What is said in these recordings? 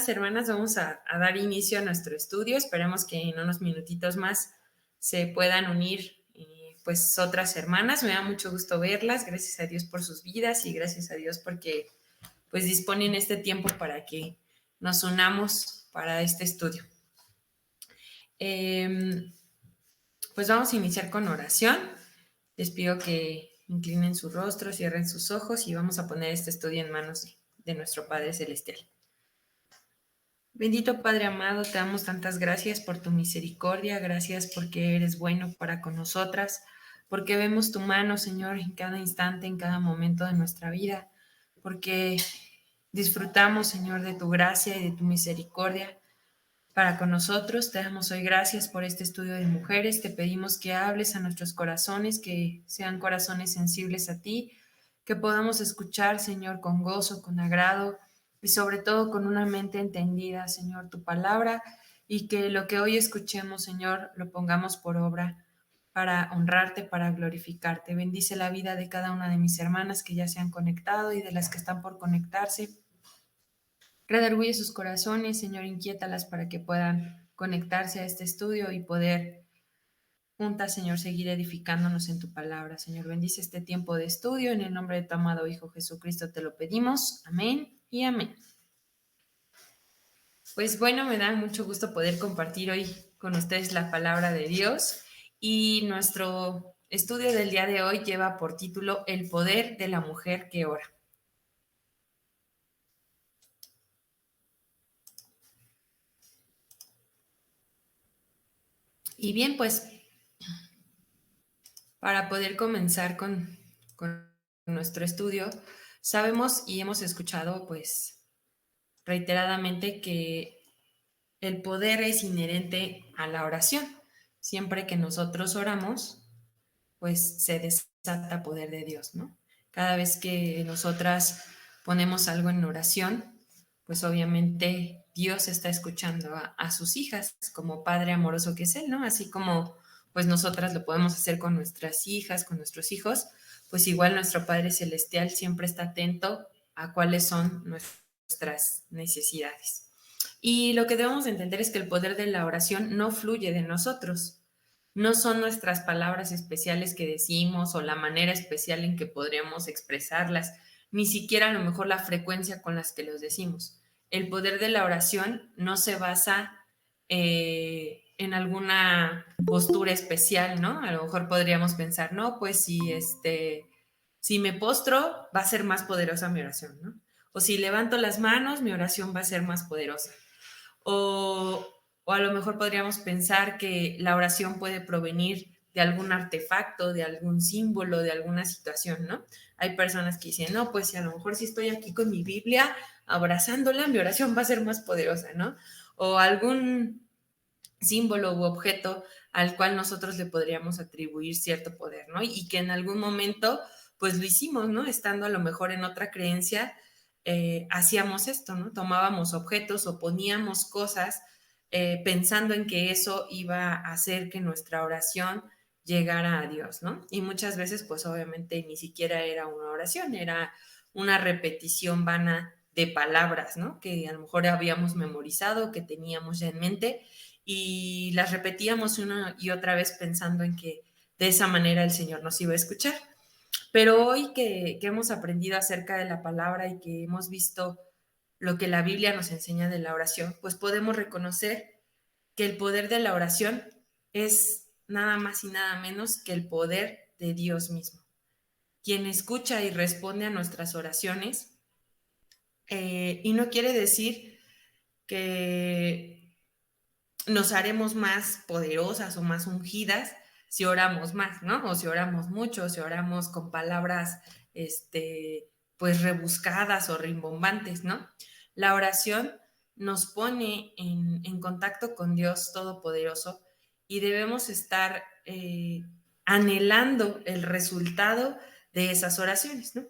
Hermanas, vamos a dar inicio a nuestro estudio. Esperemos que en unos minutitos más se puedan unir pues otras hermanas. Me da mucho gusto verlas. Gracias a Dios por sus vidas y gracias a Dios porque pues disponen este tiempo para que nos unamos para este estudio. Pues vamos a iniciar con oración. Les pido que inclinen su rostro, cierren sus ojos y vamos a poner este estudio en manos de nuestro Padre Celestial. Bendito Padre amado, te damos tantas gracias por tu misericordia, gracias porque eres bueno para con nosotras, porque vemos tu mano, Señor, en cada instante, en cada momento de nuestra vida, porque disfrutamos, Señor, de tu gracia y de tu misericordia para con nosotros. Te damos hoy gracias por este estudio de mujeres, te pedimos que hables a nuestros corazones, que sean corazones sensibles a ti, que podamos escuchar, Señor, con gozo, con agrado, y sobre todo con una mente entendida, Señor, tu palabra, y que lo que hoy escuchemos, Señor, lo pongamos por obra para honrarte, para glorificarte. Bendice la vida de cada una de mis hermanas que ya se han conectado y de las que están por conectarse. Redarguye sus corazones, Señor, inquiétalas para que puedan conectarse a este estudio y poder juntas, Señor, seguir edificándonos en tu palabra. Señor, bendice este tiempo de estudio. En el nombre de tu amado Hijo Jesucristo te lo pedimos. Amén y amén. Pues bueno, me da mucho gusto poder compartir hoy con ustedes la palabra de Dios y nuestro estudio del día de hoy lleva por título El poder de la mujer que ora. Y bien, pues para poder comenzar con nuestro estudio, sabemos y hemos escuchado pues reiteradamente que el poder es inherente a la oración. Siempre que nosotros oramos, pues se desata poder de Dios, ¿no? Cada vez que nosotras ponemos algo en oración, pues obviamente Dios está escuchando a sus hijas como Padre amoroso que es Él, ¿no? Así como pues nosotras lo podemos hacer con nuestras hijas, con nuestros hijos, pues igual nuestro Padre Celestial siempre está atento a cuáles son nuestras necesidades. Y lo que debemos entender es que el poder de la oración no fluye de nosotros, no son nuestras palabras especiales que decimos o la manera especial en que podríamos expresarlas, ni siquiera a lo mejor la frecuencia con las que los decimos. El poder de la oración no se basa en alguna postura especial, ¿no? A lo mejor podríamos pensar, no, pues si me postro, va a ser más poderosa mi oración, ¿no? O si levanto las manos, mi oración va a ser más poderosa. O a lo mejor podríamos pensar que la oración puede provenir de algún artefacto, de algún símbolo, de alguna situación, ¿no? Hay personas que dicen, no, pues si a lo mejor si estoy aquí con mi Biblia abrazándola, mi oración va a ser más poderosa, ¿no? O algún símbolo u objeto al cual nosotros le podríamos atribuir cierto poder, ¿no? Y que en algún momento, pues lo hicimos, ¿no? Estando a lo mejor en otra creencia, hacíamos esto, ¿no? Tomábamos objetos o poníamos cosas pensando en que eso iba a hacer que nuestra oración llegara a Dios, ¿no? Y muchas veces, pues obviamente ni siquiera era una oración, era una repetición vana de palabras, ¿no? Que a lo mejor habíamos memorizado, que teníamos ya en mente y las repetíamos una y otra vez pensando en que de esa manera el Señor nos iba a escuchar. Pero hoy que hemos aprendido acerca de la palabra y que hemos visto lo que la Biblia nos enseña de la oración, pues podemos reconocer que el poder de la oración es nada más y nada menos que el poder de Dios mismo, quien escucha y responde a nuestras oraciones. Y no quiere decir que nos haremos más poderosas o más ungidas si oramos más, ¿no? O si oramos mucho, o si oramos con palabras, pues rebuscadas o rimbombantes, ¿no? La oración nos pone en contacto con Dios Todopoderoso y debemos estar anhelando el resultado de esas oraciones, ¿no?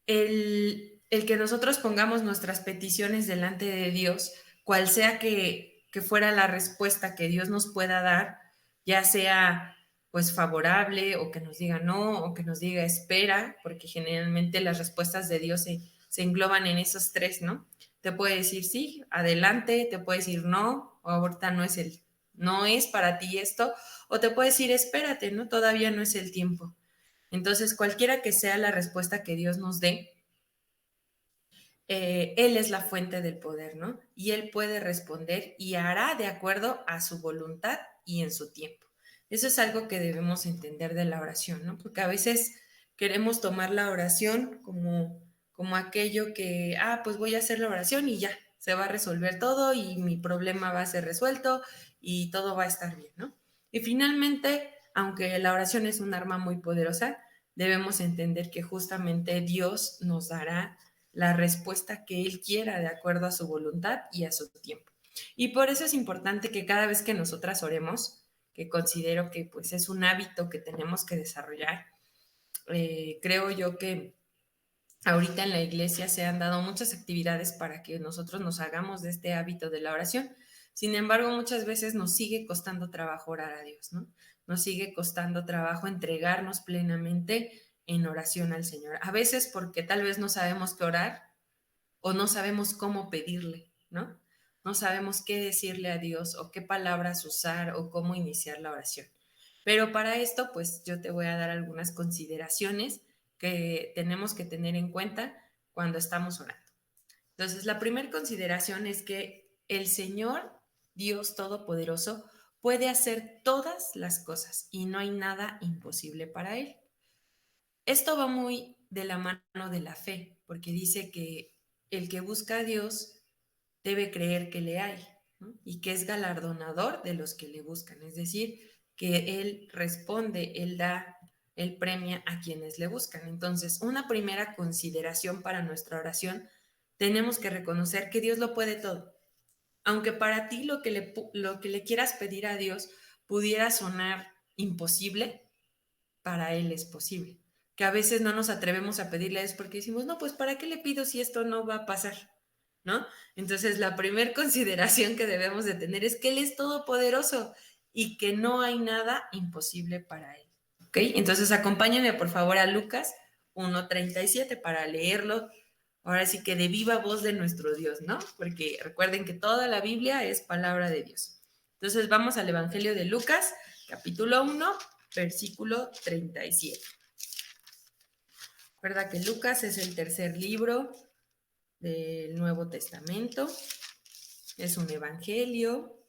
El que nosotros pongamos nuestras peticiones delante de Dios, cual sea que fuera la respuesta que Dios nos pueda dar, ya sea pues favorable o que nos diga no o que nos diga espera, porque generalmente las respuestas de Dios se engloban en esos tres, ¿no? te puede decir sí, adelante, te puede decir no, o ahorita no es para ti esto, o te puede decir espérate, ¿no? Todavía no es el tiempo. Entonces, cualquiera que sea la respuesta que Dios nos dé, Él es la fuente del poder, ¿no? Y Él puede responder y hará de acuerdo a su voluntad y en su tiempo. Eso es algo que debemos entender de la oración, ¿no? Porque a veces queremos tomar la oración como aquello que, pues voy a hacer la oración y ya, se va a resolver todo y mi problema va a ser resuelto y todo va a estar bien, ¿no? Y finalmente, aunque la oración es un arma muy poderosa, debemos entender que justamente Dios nos dará la respuesta que Él quiera de acuerdo a su voluntad y a su tiempo. Y por eso es importante que cada vez que nosotras oremos, que considero que pues es un hábito que tenemos que desarrollar, creo yo que ahorita en la iglesia se han dado muchas actividades para que nosotros nos hagamos de este hábito de la oración. Sin embargo, muchas veces nos sigue costando trabajo orar a Dios, ¿no? Nos sigue costando trabajo entregarnos plenamente en oración al Señor. A veces porque tal vez no sabemos qué orar, o no sabemos cómo pedirle, ¿no? No sabemos qué decirle a Dios o qué palabras usar o cómo iniciar la oración. Pero para esto, pues yo te voy a dar algunas consideraciones que tenemos que tener en cuenta cuando estamos orando. Entonces, la primera consideración es que el Señor, Dios Todopoderoso, puede hacer todas las cosas y no hay nada imposible para Él. Esto va muy de la mano de la fe, porque dice que el que busca a Dios debe creer que le hay, ¿no? Y que es galardonador de los que le buscan, es decir, que Él responde, Él da, Él premia a quienes le buscan. Entonces, una primera consideración para nuestra oración, tenemos que reconocer que Dios lo puede todo. Aunque para ti lo que le quieras pedir a Dios pudiera sonar imposible, para Él es posible. Que a veces no nos atrevemos a pedirle es porque decimos, no, pues ¿para qué le pido si esto no va a pasar? ¿No? Entonces, la primera consideración que debemos de tener es que Él es todopoderoso y que no hay nada imposible para Él. ¿Ok? Entonces, acompáñenme por favor a Lucas 1:37 para leerlo. Ahora sí que de viva voz de nuestro Dios, ¿no? Porque recuerden que toda la Biblia es palabra de Dios. Entonces, vamos al Evangelio de Lucas, capítulo 1, versículo 37. Recuerda que Lucas es el tercer libro del Nuevo Testamento. Es un evangelio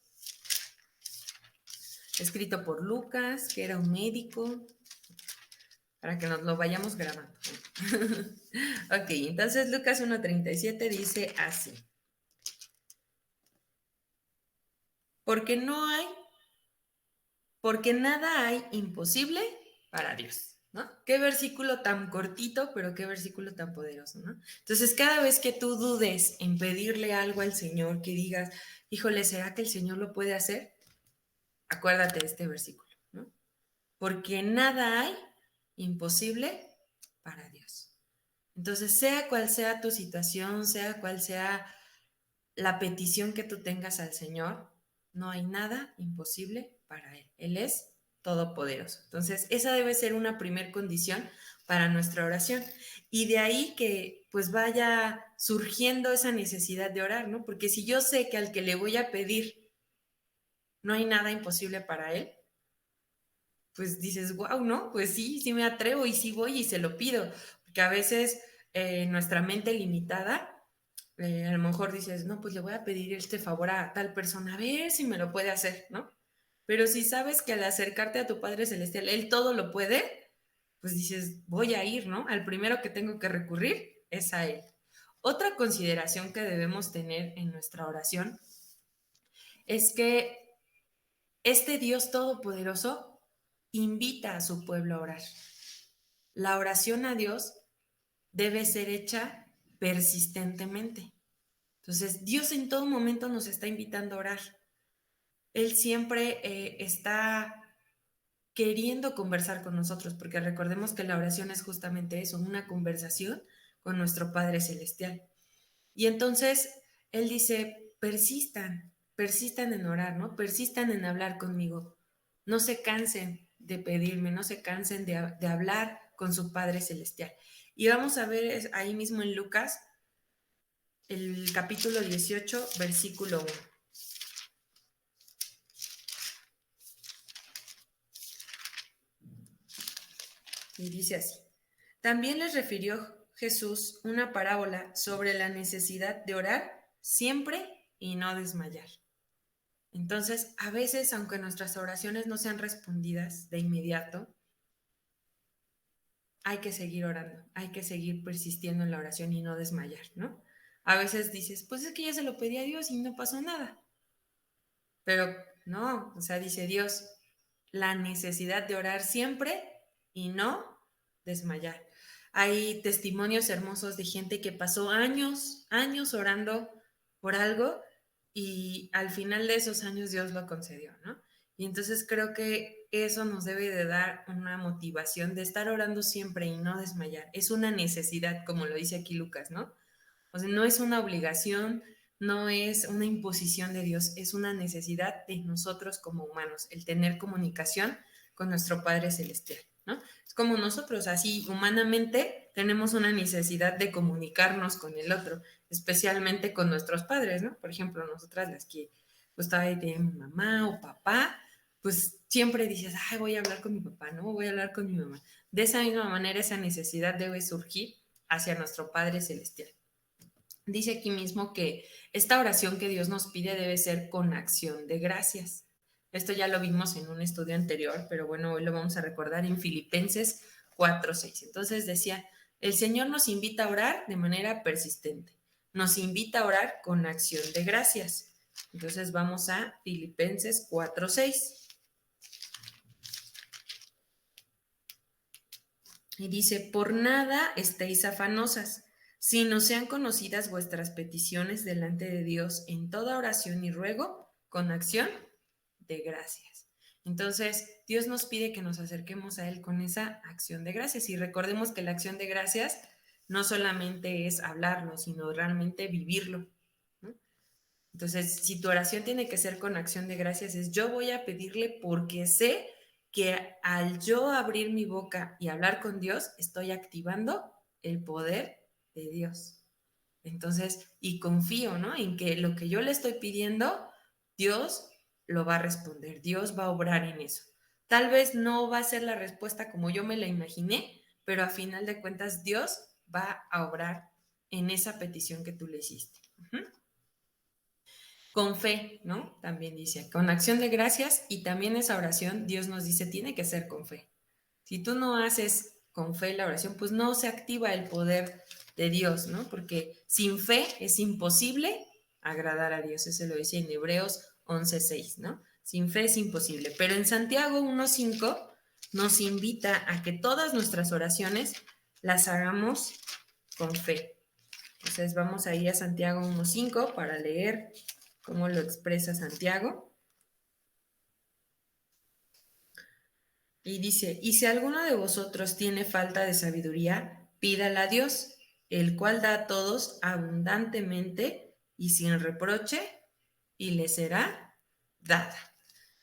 escrito por Lucas, que era un médico, para que nos lo vayamos grabando. Ok, entonces Lucas 1:37 dice así. Porque no hay, porque nada hay imposible para Dios, ¿no? Qué versículo tan cortito, pero qué versículo tan poderoso, ¿no? Entonces, cada vez que tú dudes en pedirle algo al Señor, que digas, híjole, ¿será que el Señor lo puede hacer? Acuérdate de este versículo, ¿no? Porque nada hay imposible para Dios. Entonces, sea cual sea tu situación, sea cual sea la petición que tú tengas al Señor, no hay nada imposible para Él. Él es todopoderoso. Entonces, esa debe ser una primer condición para nuestra oración. Y de ahí que pues vaya surgiendo esa necesidad de orar, ¿no? Porque si yo sé que al que le voy a pedir no hay nada imposible para Él, pues dices, wow, ¿no? Pues sí, sí me atrevo y sí voy y se lo pido. Porque a veces nuestra mente limitada, a lo mejor dices, no, pues le voy a pedir este favor a tal persona, a ver si me lo puede hacer, ¿no? Pero si sabes que al acercarte a tu Padre Celestial, Él todo lo puede, pues dices, voy a ir, ¿no? Al primero que tengo que recurrir es a Él. Otra consideración que debemos tener en nuestra oración es que este Dios todopoderoso invita a su pueblo a orar. La oración a Dios debe ser hecha persistentemente. Entonces, Dios en todo momento nos está invitando a orar. Él siempre está queriendo conversar con nosotros, porque recordemos que la oración es justamente eso, una conversación con nuestro Padre Celestial. Y entonces, Él dice, persistan en orar, ¿no? Persistan en hablar conmigo. No se cansen de pedirme, no se cansen de hablar con su Padre Celestial. Y vamos a ver ahí mismo en Lucas el capítulo 18, versículo 1. Y dice así: también les refirió Jesús una parábola sobre la necesidad de orar siempre y no desmayar. Entonces, a veces, aunque nuestras oraciones no sean respondidas de inmediato, hay que seguir orando, hay que seguir persistiendo en la oración y no desmayar, ¿no? A veces dices, pues es que ya se lo pedí a Dios y no pasó nada. Pero no, o sea, dice Dios, la necesidad de orar siempre y no desmayar. Hay testimonios hermosos de gente que pasó años, años orando por algo y al final de esos años Dios lo concedió, ¿no? Y entonces creo que eso nos debe de dar una motivación de estar orando siempre y no desmayar. Es una necesidad, como lo dice aquí Lucas, ¿no? O sea, no es una obligación, no es una imposición de Dios, es una necesidad de nosotros como humanos, el tener comunicación con nuestro Padre Celestial, ¿no? Es como nosotros, así humanamente tenemos una necesidad de comunicarnos con el otro, especialmente con nuestros padres, ¿no? Por ejemplo, nosotras las que pues todavía tenemos mamá o papá, pues siempre dices, ay, voy a hablar con mi papá, ¿no? Voy a hablar con mi mamá. De esa misma manera, esa necesidad debe surgir hacia nuestro Padre Celestial. Dice aquí mismo que esta oración que Dios nos pide debe ser con acción de gracias. Esto ya lo vimos en un estudio anterior, pero bueno, hoy lo vamos a recordar en Filipenses 4:6. Entonces decía, el Señor nos invita a orar de manera persistente, nos invita a orar con acción de gracias. Entonces vamos a Filipenses 4:6. Y dice, por nada estéis afanosas, sino sean conocidas vuestras peticiones delante de Dios en toda oración y ruego con acción de gracias. Entonces, Dios nos pide que nos acerquemos a Él con esa acción de gracias. Y recordemos que la acción de gracias no solamente es hablarlo, sino realmente vivirlo, ¿no? Entonces, si tu oración tiene que ser con acción de gracias, es yo voy a pedirle porque sé que al yo abrir mi boca y hablar con Dios, estoy activando el poder de Dios. Entonces, y confío, ¿no? En que lo que yo le estoy pidiendo, Dios lo va a responder, Dios va a obrar en eso. Tal vez no va a ser la respuesta como yo me la imaginé, pero a final de cuentas Dios va a obrar en esa petición que tú le hiciste. Con fe, ¿no? También dice, con acción de gracias y también esa oración, Dios nos dice, tiene que ser con fe. Si tú no haces con fe la oración, pues no se activa el poder de Dios, ¿no? Porque sin fe es imposible agradar a Dios. Eso lo dice en Hebreos 11:6, ¿no? Sin fe es imposible. Pero en Santiago 1:5 nos invita a que todas nuestras oraciones las hagamos con fe. Entonces vamos a ir a Santiago 1:5 para leer cómo lo expresa Santiago. Y dice, y si alguno de vosotros tiene falta de sabiduría, pídala a Dios, el cual da a todos abundantemente y sin reproche, y le será dada.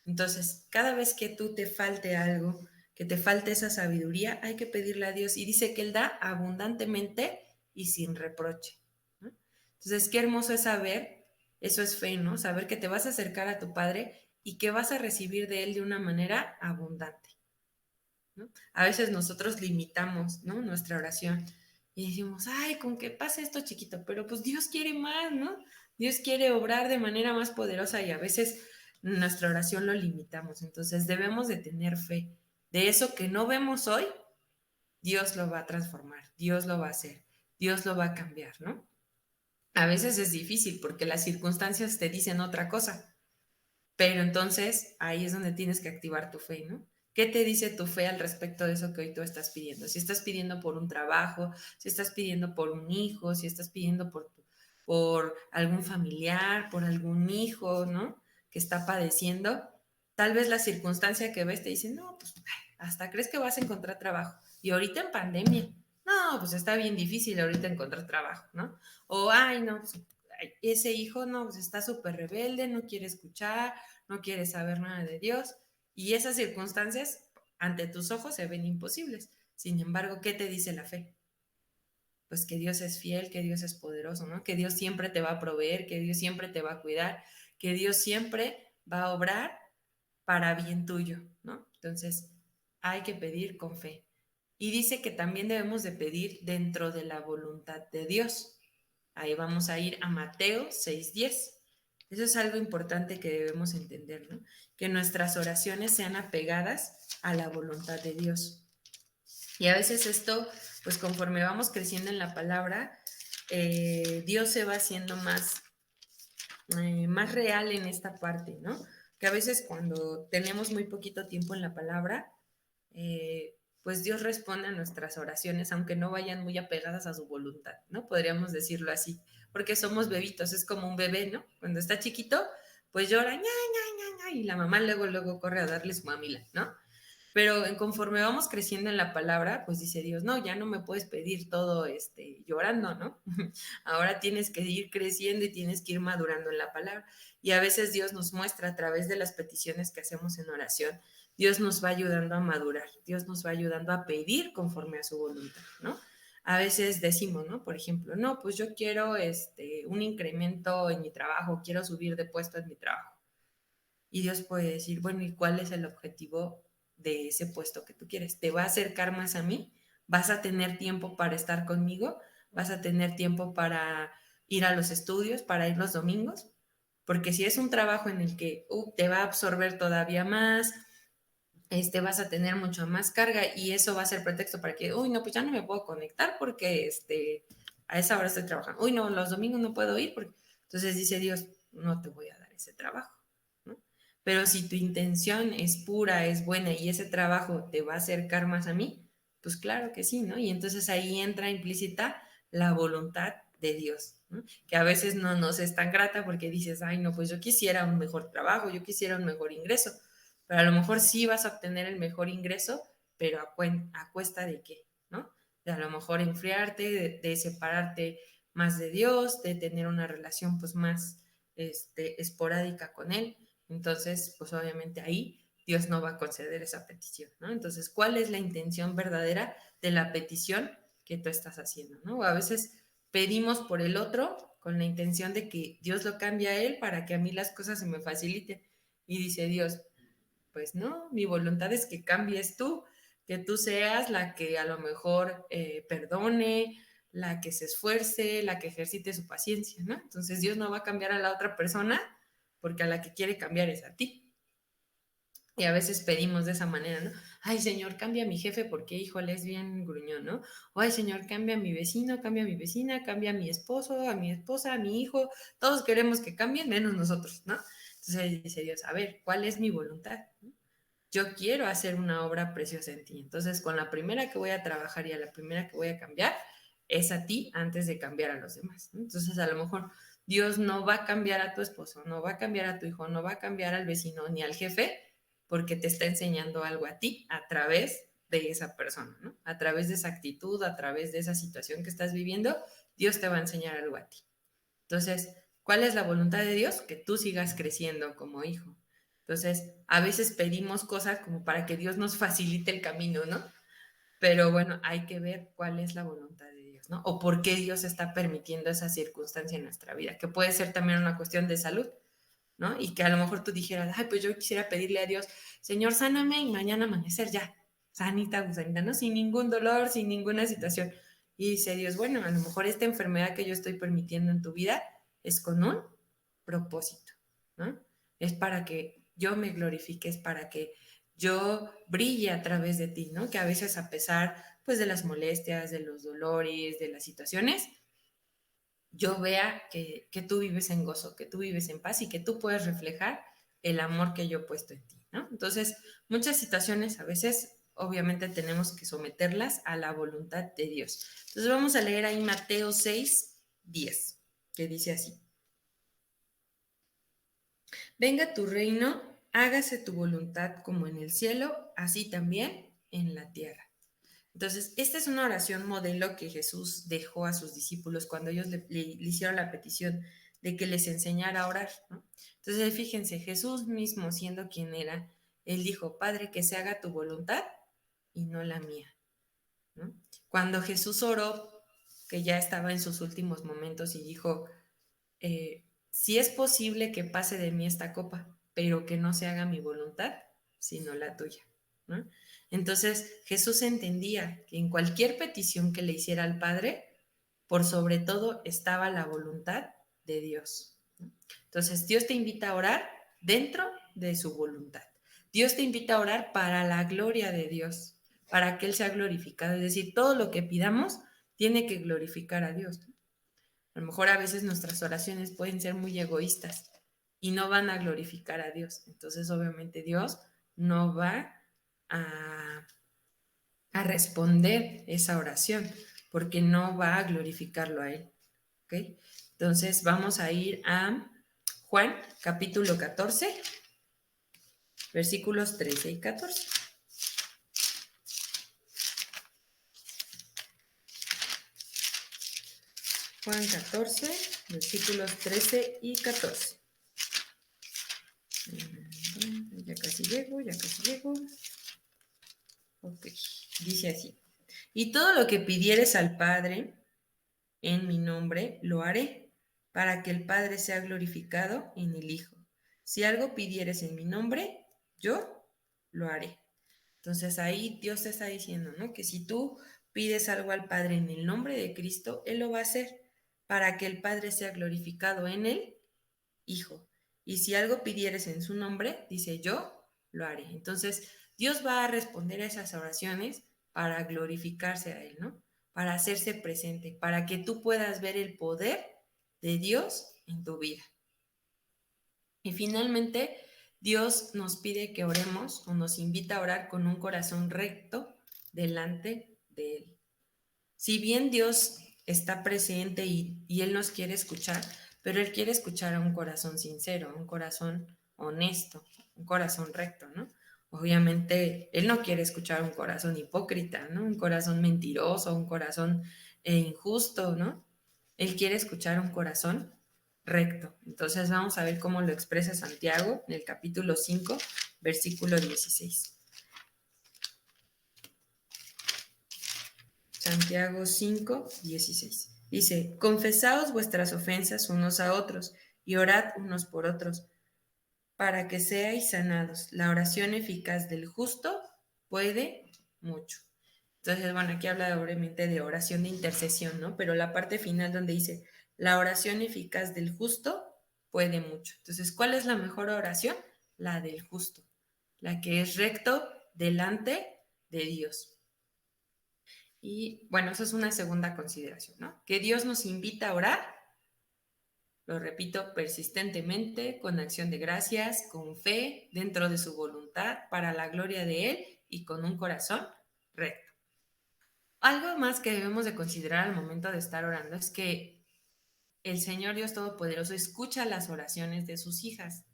Entonces, cada vez que tú te falte algo, que te falte esa sabiduría, hay que pedirle a Dios. Y dice que Él da abundantemente y sin reproche, ¿no? Entonces, qué hermoso es saber, eso es fe, ¿no? Saber que te vas a acercar a tu Padre y que vas a recibir de Él de una manera abundante, ¿no? A veces nosotros limitamos, ¿no?, nuestra oración y decimos, ay, con que pase esto chiquito, pero pues Dios quiere más, ¿no? Dios quiere obrar de manera más poderosa y a veces nuestra oración lo limitamos. Entonces debemos de tener fe. De eso que no vemos hoy, Dios lo va a transformar, Dios lo va a hacer, Dios lo va a cambiar, ¿no? A veces es difícil porque las circunstancias te dicen otra cosa, pero entonces ahí es donde tienes que activar tu fe, ¿no? ¿Qué te dice tu fe al respecto de eso que hoy tú estás pidiendo? Si estás pidiendo por un trabajo, si estás pidiendo por un hijo, si estás pidiendo por algún familiar, por algún hijo, ¿no?, que está padeciendo, tal vez la circunstancia que ves te dice, no, pues hasta crees que vas a encontrar trabajo. Y ahorita en pandemia, no, pues está bien difícil ahorita encontrar trabajo, ¿no? O, ay, no, pues ese hijo, no, pues está súper rebelde, no quiere escuchar, no quiere saber nada de Dios. Y esas circunstancias ante tus ojos se ven imposibles. Sin embargo, ¿qué te dice la fe? pues que Dios es fiel, que Dios es poderoso, ¿no? Que Dios siempre te va a proveer, que Dios siempre te va a cuidar, que Dios siempre va a obrar para bien tuyo, ¿no? Entonces, hay que pedir con fe. Y dice que también debemos de pedir dentro de la voluntad de Dios. Ahí vamos a ir a Mateo 6:10. Eso es algo importante que debemos entender, ¿no? Que nuestras oraciones sean apegadas a la voluntad de Dios. Y a veces esto, pues conforme vamos creciendo en la palabra, Dios se va haciendo más real en esta parte, ¿no? Que a veces cuando tenemos muy poquito tiempo en la palabra, pues Dios responde a nuestras oraciones, aunque no vayan muy apegadas a su voluntad, ¿no? Podríamos decirlo así, porque somos bebitos, es como un bebé, ¿no? Cuando está chiquito, pues llora, ña, ña, ña, ña, y la mamá luego corre a darle su mamila, ¿no? Pero conforme vamos creciendo en la palabra, pues dice Dios, no, ya no me puedes pedir todo llorando, ¿no? Ahora tienes que ir creciendo y tienes que ir madurando en la palabra. Y a veces Dios nos muestra a través de las peticiones que hacemos en oración, Dios nos va ayudando a madurar, Dios nos va ayudando a pedir conforme a su voluntad, ¿no? A veces decimos, ¿no? Por ejemplo, no, pues yo quiero un incremento en mi trabajo, quiero subir de puesto en mi trabajo. Y Dios puede decir, bueno, ¿y cuál es el objetivo de ese puesto que tú quieres? ¿Te va a acercar más a mí? ¿Vas a tener tiempo para estar conmigo? ¿Vas a tener tiempo para ir a los estudios, para ir los domingos? Porque si es un trabajo en el que te va a absorber todavía más, vas a tener mucho más carga y eso va a ser pretexto para que, uy, no, pues ya no me puedo conectar porque a esa hora estoy trabajando. Uy, no, los domingos no puedo ir porque... Entonces dice Dios, no te voy a dar ese trabajo, ¿no? Pero si tu intención es pura, es buena y ese trabajo te va a acercar más a mí, pues claro que sí, ¿no? Y entonces ahí entra implícita la voluntad de Dios, ¿no? Que a veces no nos es tan grata porque dices, ay, no, pues yo quisiera un mejor trabajo, yo quisiera un mejor ingreso, pero a lo mejor sí vas a obtener el mejor ingreso, pero a cuesta de qué, ¿no? De a lo mejor enfriarte, de separarte más de Dios, de tener una relación pues más esporádica con Él. Entonces, pues obviamente ahí Dios no va a conceder esa petición, ¿no? Entonces, ¿cuál es la intención verdadera de la petición que tú estás haciendo, ¿no? O a veces pedimos por el otro con la intención de que Dios lo cambie a él para que a mí las cosas se me faciliten. Y dice Dios, pues no, mi voluntad es que cambies tú, que tú seas la que a lo mejor perdone, la que se esfuerce, la que ejercite su paciencia, ¿no? Entonces Dios no va a cambiar a la otra persona porque a la que quiere cambiar es a ti. Y a veces pedimos de esa manera, ¿no? Ay, Señor, cambia a mi jefe porque, híjole, es bien gruñón, ¿no? O, ay, Señor, cambia a mi vecino, cambia a mi vecina, cambia a mi esposo, a mi esposa, a mi hijo. Todos queremos que cambien, menos nosotros, ¿no? Entonces dice Dios, a ver, ¿cuál es mi voluntad? Yo quiero hacer una obra preciosa en ti. Entonces, con la primera que voy a trabajar y a la primera que voy a cambiar, es a ti antes de cambiar a los demás, ¿no? Entonces, a lo mejor Dios no va a cambiar a tu esposo, no va a cambiar a tu hijo, no va a cambiar al vecino ni al jefe, porque te está enseñando algo a ti a través de esa persona, ¿no? A través de esa actitud, a través de esa situación que estás viviendo, Dios te va a enseñar algo a ti. Entonces, ¿cuál es la voluntad de Dios? Que tú sigas creciendo como hijo. Entonces, a veces pedimos cosas como para que Dios nos facilite el camino, ¿no? Pero bueno, hay que ver cuál es la voluntad de Dios, ¿no? O por qué Dios está permitiendo esa circunstancia en nuestra vida, que puede ser también una cuestión de salud, ¿no? Y que a lo mejor tú dijeras, ay, pues yo quisiera pedirle a Dios, Señor, sáname y mañana amanecer ya, sanita, gusanita, ¿no? Sin ningún dolor, sin ninguna situación. Y dice Dios, bueno, a lo mejor esta enfermedad que yo estoy permitiendo en tu vida es con un propósito, ¿no? Es para que yo me glorifique, es para que yo brille a través de ti, ¿no? Que a veces a pesar, pues, de las molestias, de los dolores, de las situaciones, yo vea que tú vives en gozo, que tú vives en paz y que tú puedes reflejar el amor que yo he puesto en ti, ¿no? Entonces, muchas situaciones a veces, obviamente, tenemos que someterlas a la voluntad de Dios. Entonces, vamos a leer ahí Mateo 6:10, que dice así: Venga tu reino, hágase tu voluntad como en el cielo, así también en la tierra. Entonces, esta es una oración modelo que Jesús dejó a sus discípulos cuando ellos le hicieron la petición de que les enseñara a orar, ¿no? Entonces, fíjense, Jesús mismo siendo quien era, él dijo, Padre, que se haga tu voluntad y no la mía, ¿no? Cuando Jesús oró, que ya estaba en sus últimos momentos y dijo, si es posible que pase de mí esta copa, pero que no se haga mi voluntad, sino la tuya, ¿no? Entonces Jesús entendía que en cualquier petición que le hiciera al Padre, por sobre todo estaba la voluntad de Dios, ¿no? Entonces Dios te invita a orar dentro de su voluntad. Dios te invita a orar para la gloria de Dios, para que Él sea glorificado. Es decir, todo lo que pidamos tiene que glorificar a Dios. A lo mejor a veces nuestras oraciones pueden ser muy egoístas y no van a glorificar a Dios. Entonces, obviamente, Dios no va a, a responder esa oración porque no va a glorificarlo a Él. ¿Okay? Entonces, vamos a ir a Juan, capítulo 14, versículos 13 y 14. Juan 14, versículos 13 y 14. Ya casi llego, ya casi llego. Ok, dice así. Y todo lo que pidieres al Padre en mi nombre, lo haré, para que el Padre sea glorificado en el Hijo. Si algo pidieres en mi nombre, yo lo haré. Entonces ahí Dios te está diciendo, ¿no? Que si tú pides algo al Padre en el nombre de Cristo, Él lo va a hacer para que el Padre sea glorificado en el Hijo. Y si algo pidieres en su nombre, dice yo, lo haré. Entonces Dios va a responder a esas oraciones para glorificarse a Él, ¿no? Para hacerse presente, para que tú puedas ver el poder de Dios en tu vida. Y finalmente, Dios nos pide que oremos o nos invita a orar con un corazón recto delante de Él. Si bien Dios está presente y Él nos quiere escuchar, pero Él quiere escuchar a un corazón sincero, a un corazón honesto, un corazón recto, ¿no? Obviamente, Él no quiere escuchar a un corazón hipócrita, ¿no? Un corazón mentiroso, un corazón injusto, ¿no? Él quiere escuchar a un corazón recto. Entonces vamos a ver cómo lo expresa Santiago en el capítulo 5, versículo 16. Santiago 5, 16. Dice, confesaos vuestras ofensas unos a otros y orad unos por otros para que seáis sanados. La oración eficaz del justo puede mucho. Entonces, bueno, aquí habla obviamente de oración de intercesión, ¿no? Pero la parte final donde dice, la oración eficaz del justo puede mucho. Entonces, ¿cuál es la mejor oración? La del justo, la que es recto delante de Dios. Y bueno, eso es una segunda consideración, ¿no? Que Dios nos invita a orar, lo repito, persistentemente, con acción de gracias, con fe, dentro de su voluntad, para la gloria de Él y con un corazón recto. Algo más que debemos de considerar al momento de estar orando es que el Señor Dios Todopoderoso escucha las oraciones de sus hijas.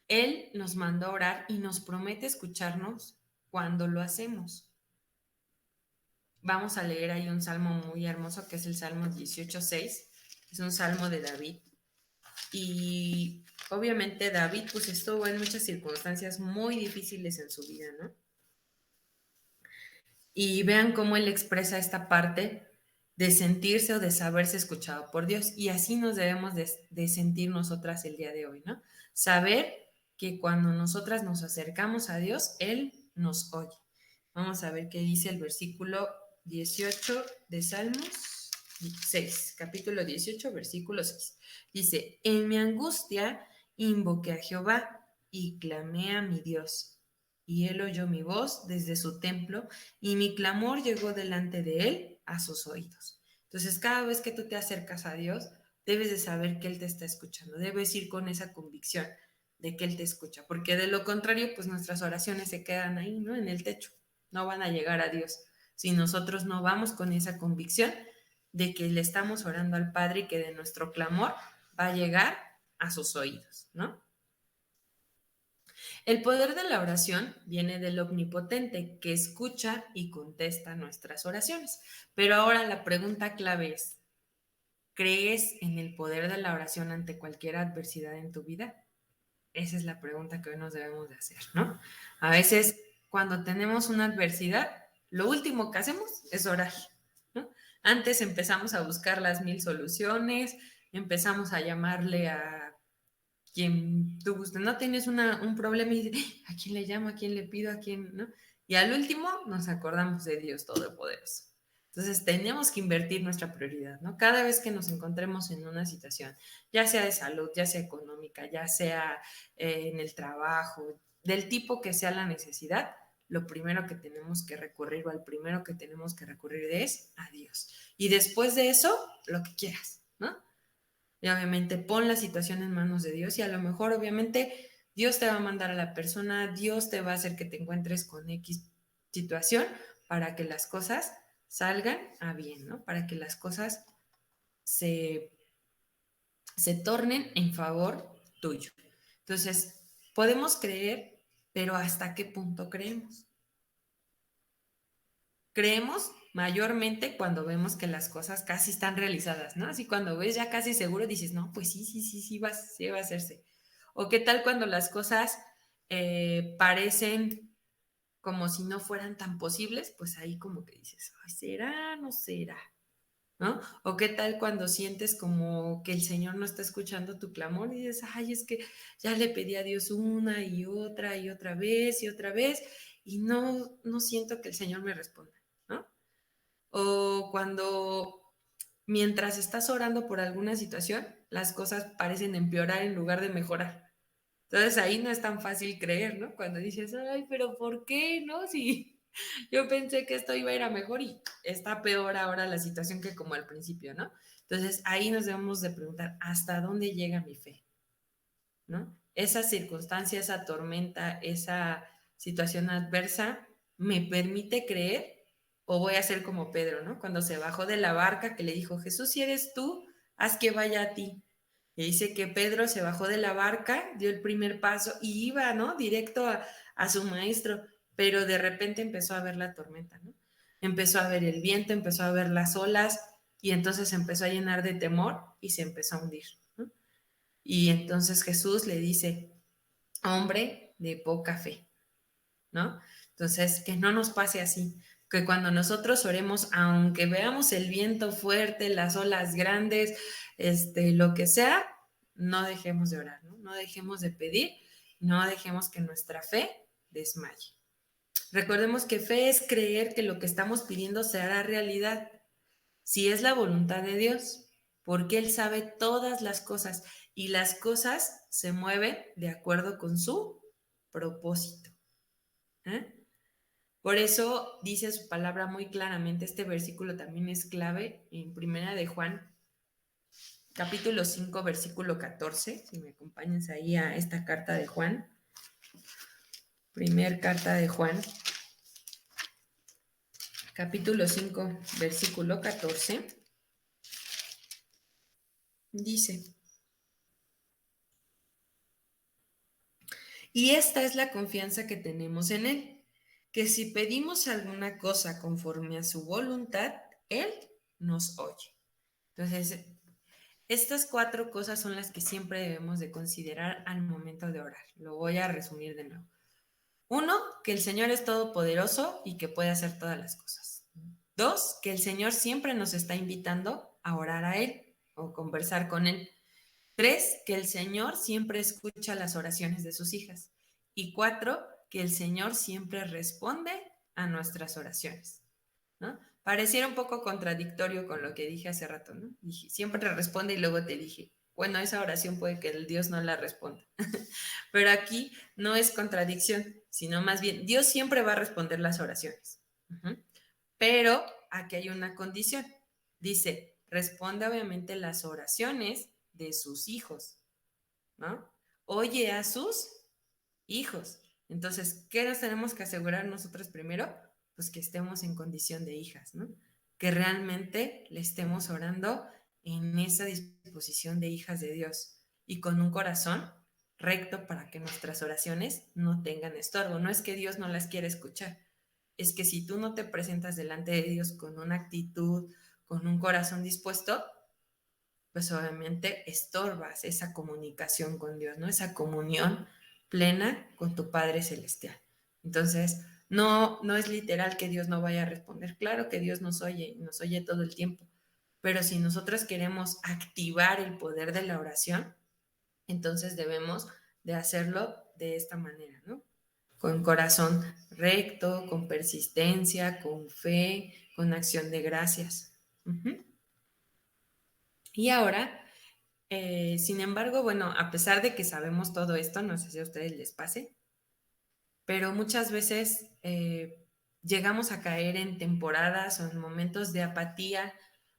Él nos mandó a orar y nos promete escucharnos cuando lo hacemos. Vamos a leer ahí un salmo muy hermoso que es el Salmo 18:6. Es un salmo de David. Y obviamente David pues estuvo en muchas circunstancias muy difíciles en su vida, ¿no? Y vean cómo él expresa esta parte de sentirse o de saberse escuchado por Dios. Y así nos debemos de sentir nosotras el día de hoy, ¿no? Saber que cuando nosotras nos acercamos a Dios, Él nos oye. Vamos a ver qué dice el versículo 18 de Salmos 6, capítulo 18, versículo 6. Dice, en mi angustia invoqué a Jehová y clamé a mi Dios. Y él oyó mi voz desde su templo y mi clamor llegó delante de él a sus oídos. Entonces, cada vez que tú te acercas a Dios, debes de saber que Él te está escuchando. Debes ir con esa convicción de que Él te escucha, porque de lo contrario, pues nuestras oraciones se quedan ahí, ¿no? En el techo, no van a llegar a Dios. Si nosotros no vamos con esa convicción de que le estamos orando al Padre y que de nuestro clamor va a llegar a sus oídos, ¿no? El poder de la oración viene del omnipotente que escucha y contesta nuestras oraciones. Pero ahora la pregunta clave es, ¿crees en el poder de la oración ante cualquier adversidad en tu vida? Esa es la pregunta que hoy nos debemos de hacer, ¿no? A veces cuando tenemos una adversidad, lo último que hacemos es orar, ¿no? Antes empezamos a buscar las 1000 soluciones, empezamos a llamarle a quien tú gustes. No tienes un problema y dices, ¿a quién le llamo? ¿A quién le pido? ¿A quién? ¿No? Y al último nos acordamos de Dios Todopoderoso. Entonces tenemos que invertir nuestra prioridad, ¿no? Cada vez que nos encontremos en una situación, ya sea de salud, ya sea económica, ya sea en el trabajo, del tipo que sea la necesidad, lo primero que tenemos que recurrir o al primero que tenemos que recurrir es a Dios. Y después de eso, lo que quieras, ¿no? Y obviamente pon la situación en manos de Dios y a lo mejor obviamente Dios te va a mandar a la persona, Dios te va a hacer que te encuentres con X situación para que las cosas salgan a bien, ¿no? Para que las cosas se, se tornen en favor tuyo. Entonces, podemos creer, pero ¿hasta qué punto creemos? Creemos mayormente cuando vemos que las cosas casi están realizadas, ¿no? Así cuando ves ya casi seguro dices, no, pues sí va a hacerse. O qué tal cuando las cosas parecen como si no fueran tan posibles, pues ahí como que dices, ay, ¿será? ¿No será? ¿No? O qué tal cuando sientes como que el Señor no está escuchando tu clamor y dices, ay, es que ya le pedí a Dios una y otra vez y otra vez y no siento que el Señor me responda, ¿no? O cuando mientras estás orando por alguna situación, las cosas parecen empeorar en lugar de mejorar. Entonces ahí no es tan fácil creer, ¿no? Cuando dices, ay, pero ¿por qué? ¿No? Si yo pensé que esto iba a ir a mejor y está peor ahora la situación que como al principio, ¿no? Entonces ahí nos debemos de preguntar, ¿hasta dónde llega mi fe? ¿No? Esa circunstancia, esa tormenta, esa situación adversa, ¿me permite creer o voy a ser como Pedro, ¿no? Cuando se bajó de la barca que le dijo, Jesús, si eres tú, haz que vaya a ti. Y dice que Pedro se bajó de la barca, dio el primer paso y iba, ¿no? Directo a su maestro, pero de repente empezó a ver la tormenta, ¿no? Empezó a ver el viento, empezó a ver las olas y entonces empezó a llenar de temor y se empezó a hundir, ¿no? Y entonces Jesús le dice, hombre de poca fe, ¿no? Entonces, que no nos pase así, que cuando nosotros oremos, aunque veamos el viento fuerte, las olas grandes, lo que sea, no dejemos de orar, ¿no? No dejemos de pedir, no dejemos que nuestra fe desmaye. Recordemos que fe es creer que lo que estamos pidiendo se hará realidad, si es la voluntad de Dios, porque Él sabe todas las cosas y las cosas se mueven de acuerdo con su propósito. ¿Eh? Por eso dice su palabra muy claramente, este versículo también es clave en Primera de Juan, capítulo 5, versículo 14, si me acompañas ahí a esta carta de Juan, primer carta de Juan, capítulo 5, versículo 14, dice, y esta es la confianza que tenemos en Él, que si pedimos alguna cosa conforme a su voluntad, Él nos oye. Entonces, estas 4 cosas son las que siempre debemos de considerar al momento de orar. Lo voy a resumir de nuevo. 1, que el Señor es todopoderoso y que puede hacer todas las cosas. 2, que el Señor siempre nos está invitando a orar a Él o conversar con Él. 3, que el Señor siempre escucha las oraciones de sus hijas. Y 4, que el Señor siempre responde a nuestras oraciones, ¿no? Pareciera un poco contradictorio con lo que dije hace rato, ¿no? Dije, siempre responde y luego te dije, bueno, esa oración puede que el Dios no la responda. Pero aquí no es contradicción, sino más bien, Dios siempre va a responder las oraciones. Pero aquí hay una condición. Dice, responde obviamente las oraciones de sus hijos, ¿no? Oye a sus hijos. Entonces, ¿qué nos tenemos que asegurar nosotros primero? Pues que estemos en condición de hijas, ¿no? Que realmente le estemos orando en esa disposición de hijas de Dios y con un corazón recto para que nuestras oraciones no tengan estorbo. No es que Dios no las quiera escuchar, es que si tú no te presentas delante de Dios con una actitud, con un corazón dispuesto, pues obviamente estorbas esa comunicación con Dios, ¿no? Esa comunión plena con tu Padre Celestial. Entonces, No, no es literal que Dios no vaya a responder. Claro que Dios nos oye todo el tiempo. Pero si nosotros queremos activar el poder de la oración, entonces debemos de hacerlo de esta manera, ¿no? Con corazón recto, con persistencia, con fe, con acción de gracias. Uh-huh. Y ahora, sin embargo, bueno, a pesar de que sabemos todo esto, no sé si a ustedes les pase, pero muchas veces llegamos a caer en temporadas o en momentos de apatía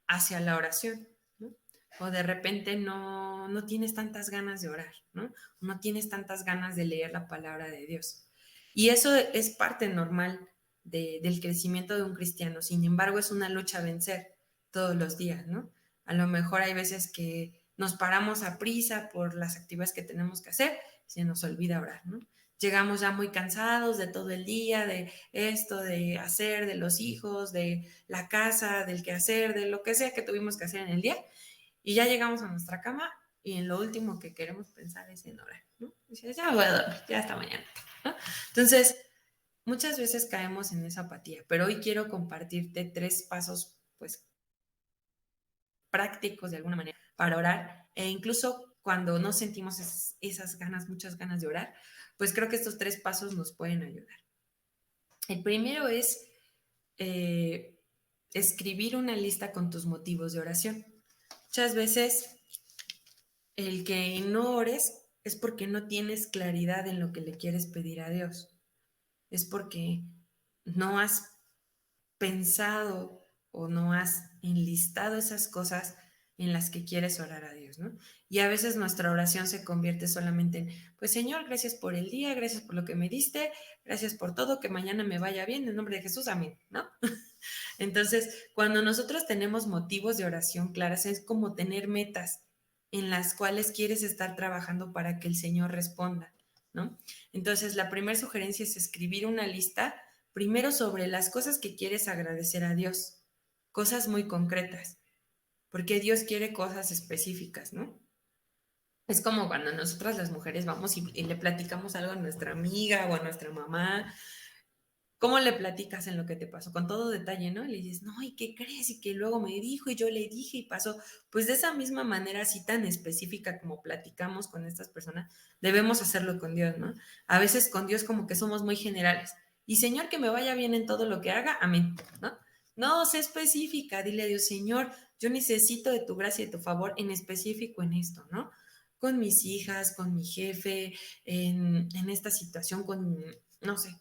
hacia la oración, ¿no? O de repente no tienes tantas ganas de orar, ¿no? No tienes tantas ganas de leer la palabra de Dios. Y eso es parte normal del crecimiento de un cristiano. Sin embargo, es una lucha a vencer todos los días, ¿no? A lo mejor hay veces que nos paramos a prisa por las actividades que tenemos que hacer y se nos olvida orar, ¿no? Llegamos ya muy cansados de todo el día, de esto, de hacer, de los hijos, de la casa, del quehacer, de lo que sea que tuvimos que hacer en el día. Y ya llegamos a nuestra cama y en lo último que queremos pensar es en orar, ¿no? Dices, ya me voy a dormir, ya hasta mañana, ¿no? Entonces, muchas veces caemos en esa apatía, pero hoy quiero compartirte 3 pasos, pues, prácticos de alguna manera para orar e incluso cuando no sentimos esas ganas, muchas ganas de orar, pues creo que estos 3 pasos nos pueden ayudar. El primero es escribir una lista con tus motivos de oración. Muchas veces el que no ores es porque no tienes claridad en lo que le quieres pedir a Dios. Es porque no has pensado o no has enlistado esas cosas en las que quieres orar a Dios, ¿no? Y a veces nuestra oración se convierte solamente en, pues Señor, gracias por el día, gracias por lo que me diste, gracias por todo, que mañana me vaya bien, en nombre de Jesús, amén, ¿no? Entonces, cuando nosotros tenemos motivos de oración claras, es como tener metas en las cuales quieres estar trabajando para que el Señor responda, ¿no? Entonces, la primera sugerencia es escribir una lista, primero sobre las cosas que quieres agradecer a Dios, cosas muy concretas, porque Dios quiere cosas específicas, ¿no? Es como cuando nosotras las mujeres vamos y le platicamos algo a nuestra amiga o a nuestra mamá. ¿Cómo le platicas en lo que te pasó? Con todo detalle, ¿no? Le dices, no, ¿y qué crees? Y que luego me dijo y yo le dije y pasó. Pues de esa misma manera, así tan específica como platicamos con estas personas, debemos hacerlo con Dios, ¿no? A veces con Dios como que somos muy generales. Y Señor, que me vaya bien en todo lo que haga, amén, ¿no? No, sé específica, dile a Dios, Señor, yo necesito de tu gracia y de tu favor en específico en esto, ¿no? Con mis hijas, con mi jefe, en esta situación, con, no sé,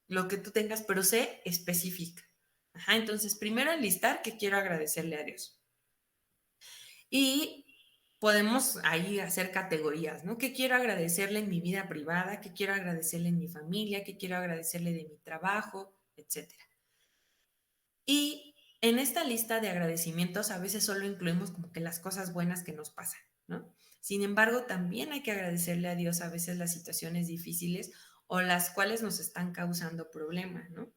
lo que tú tengas, pero sé específica. Ajá, entonces, primero enlistar que quiero agradecerle a Dios. Y podemos ahí hacer categorías, ¿no? ¿Qué quiero agradecerle en mi vida privada? ¿Qué quiero agradecerle en mi familia? ¿Qué quiero agradecerle de mi trabajo? Etcétera. Y en esta lista de agradecimientos a veces solo incluimos como que las cosas buenas que nos pasan, ¿no? Sin embargo, también hay que agradecerle a Dios a veces las situaciones difíciles o las cuales nos están causando problemas, ¿no?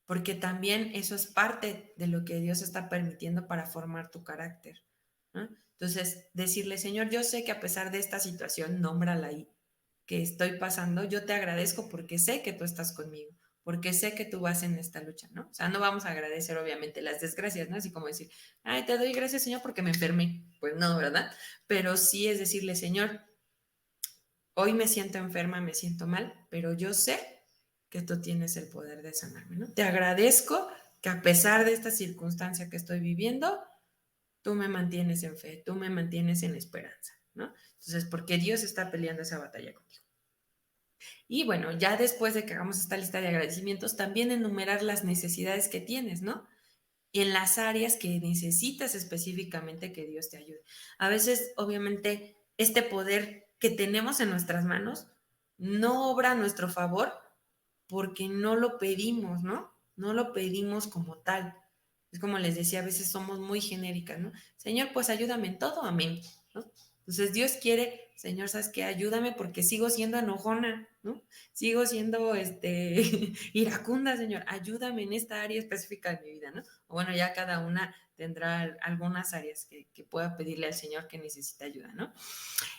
Porque también eso es parte de lo que Dios está permitiendo para formar tu carácter, ¿no? Entonces, decirle, Señor, yo sé que a pesar de esta situación, nómbrala ahí, que estoy pasando, yo te agradezco porque sé que tú estás conmigo, porque sé que tú vas en esta lucha, ¿no? O sea, no vamos a agradecer obviamente las desgracias, ¿no? Así como decir, ay, te doy gracias, Señor, porque me enfermé. Pues no, ¿verdad? Pero sí es decirle, Señor, hoy me siento enferma, me siento mal, pero yo sé que tú tienes el poder de sanarme, ¿no? Te agradezco que a pesar de esta circunstancia que estoy viviendo, tú me mantienes en fe, tú me mantienes en esperanza, ¿no? Entonces, porque Dios está peleando esa batalla contigo. Y bueno, ya después de que hagamos esta lista de agradecimientos, también enumerar las necesidades que tienes, ¿no? En las áreas que necesitas específicamente que Dios te ayude. A veces, obviamente, este poder que tenemos en nuestras manos no obra a nuestro favor porque no lo pedimos, ¿no? No lo pedimos como tal. Es como les decía, a veces somos muy genéricas, ¿no? Señor, pues ayúdame en todo, amén, ¿no? Entonces Dios quiere, Señor, ¿sabes qué? Ayúdame porque sigo siendo enojona, ¿no? Sigo siendo, iracunda, Señor. Ayúdame en esta área específica de mi vida, ¿no? O bueno, ya cada una tendrá algunas áreas que pueda pedirle al Señor que necesita ayuda, ¿no?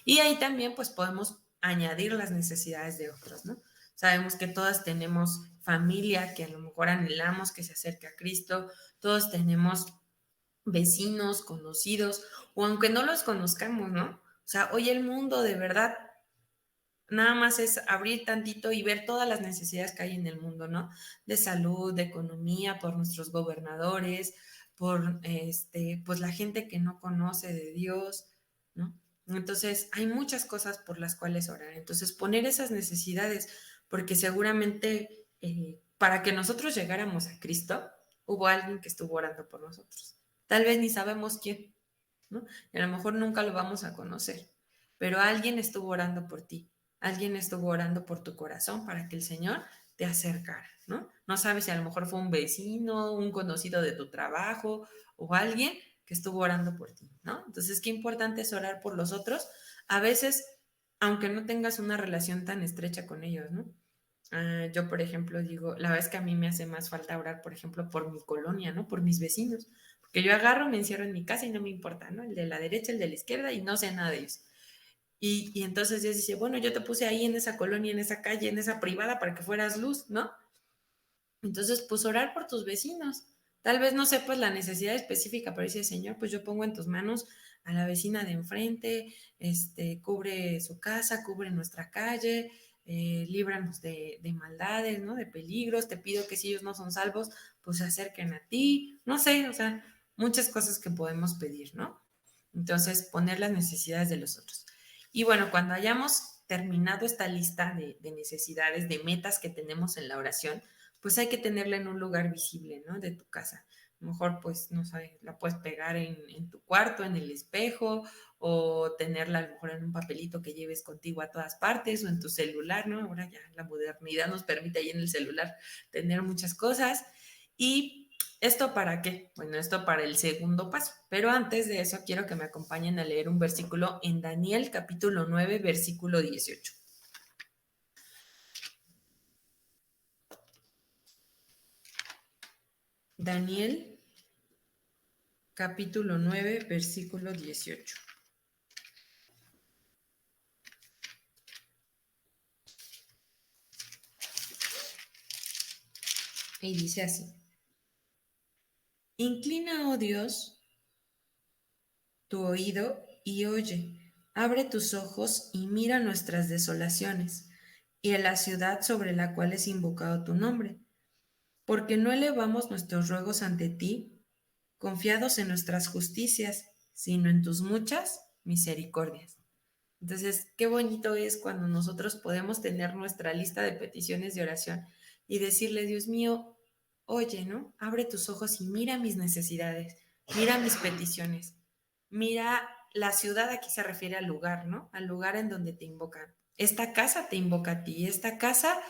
Y ahí también, pues, podemos añadir las necesidades de otros, ¿no? O Sabemos que todas tenemos familia que a lo mejor anhelamos que se acerque a Cristo, todos tenemos vecinos, conocidos, o aunque no los conozcamos, ¿no? O sea, hoy el mundo de verdad nada más es abrir tantito y ver todas las necesidades que hay en el mundo, ¿no? De salud, de economía, por nuestros gobernadores, por pues la gente que no conoce de Dios, ¿no? Entonces, hay muchas cosas por las cuales orar. Entonces, poner esas necesidades, porque seguramente para que nosotros llegáramos a Cristo, hubo alguien que estuvo orando por nosotros. Tal vez ni sabemos quién, ¿no? Y a lo mejor nunca lo vamos a conocer, pero alguien estuvo orando por ti, alguien estuvo orando por tu corazón para que el Señor te acercara, ¿no? No sabes si a lo mejor fue un vecino, un conocido de tu trabajo o alguien que estuvo orando por ti, ¿no? Entonces, qué importante es orar por los otros. A veces, aunque no tengas una relación tan estrecha con ellos, ¿no? Yo, por ejemplo, digo, la verdad es que a mí me hace más falta orar, por ejemplo, por mi colonia, ¿no? Por mis vecinos. Porque yo agarro, me encierro en mi casa y no me importa, ¿no? El de la derecha, el de la izquierda y no sé nada de ellos. Y entonces Dios dice, bueno, yo te puse ahí en esa colonia, en esa calle, en esa privada para que fueras luz, ¿no? Entonces, pues orar por tus vecinos. Tal vez no sepas la necesidad específica, pero dice, Señor, pues yo pongo en tus manos a la vecina de enfrente, cubre su casa, cubre nuestra calle, líbranos de maldades, ¿no? De peligros. Te pido que si ellos no son salvos, pues se acerquen a ti. No sé, o sea, muchas cosas que podemos pedir, ¿no? Entonces, poner las necesidades de los otros. Y bueno, cuando hayamos terminado esta lista de necesidades, de metas que tenemos en la oración, pues hay que tenerla en un lugar visible, ¿no? De tu casa. A lo mejor, pues, no sé, la puedes pegar en tu cuarto, en el espejo, o tenerla a lo mejor en un papelito que lleves contigo a todas partes, o en tu celular, ¿no? Ahora ya la modernidad nos permite ahí en el celular tener muchas cosas. ¿Y esto para qué? Bueno, esto para el segundo paso. Pero antes de eso, quiero que me acompañen a leer un versículo en Daniel capítulo 9, versículo 18. Daniel capítulo 9, versículo 18. Y dice así: Inclina, oh Dios, tu oído y oye. Abre tus ojos y mira nuestras desolaciones y en la ciudad sobre la cual es invocado tu nombre. Porque no elevamos nuestros ruegos ante ti, confiados en nuestras justicias, sino en tus muchas misericordias. Entonces, qué bonito es cuando nosotros podemos tener nuestra lista de peticiones de oración y decirle, Dios mío, oye, ¿no? Abre tus ojos y mira mis necesidades, mira mis peticiones, mira la ciudad, aquí se refiere al lugar, ¿no? Al lugar en donde te invocan. Esta casa te invoca a ti, esta casa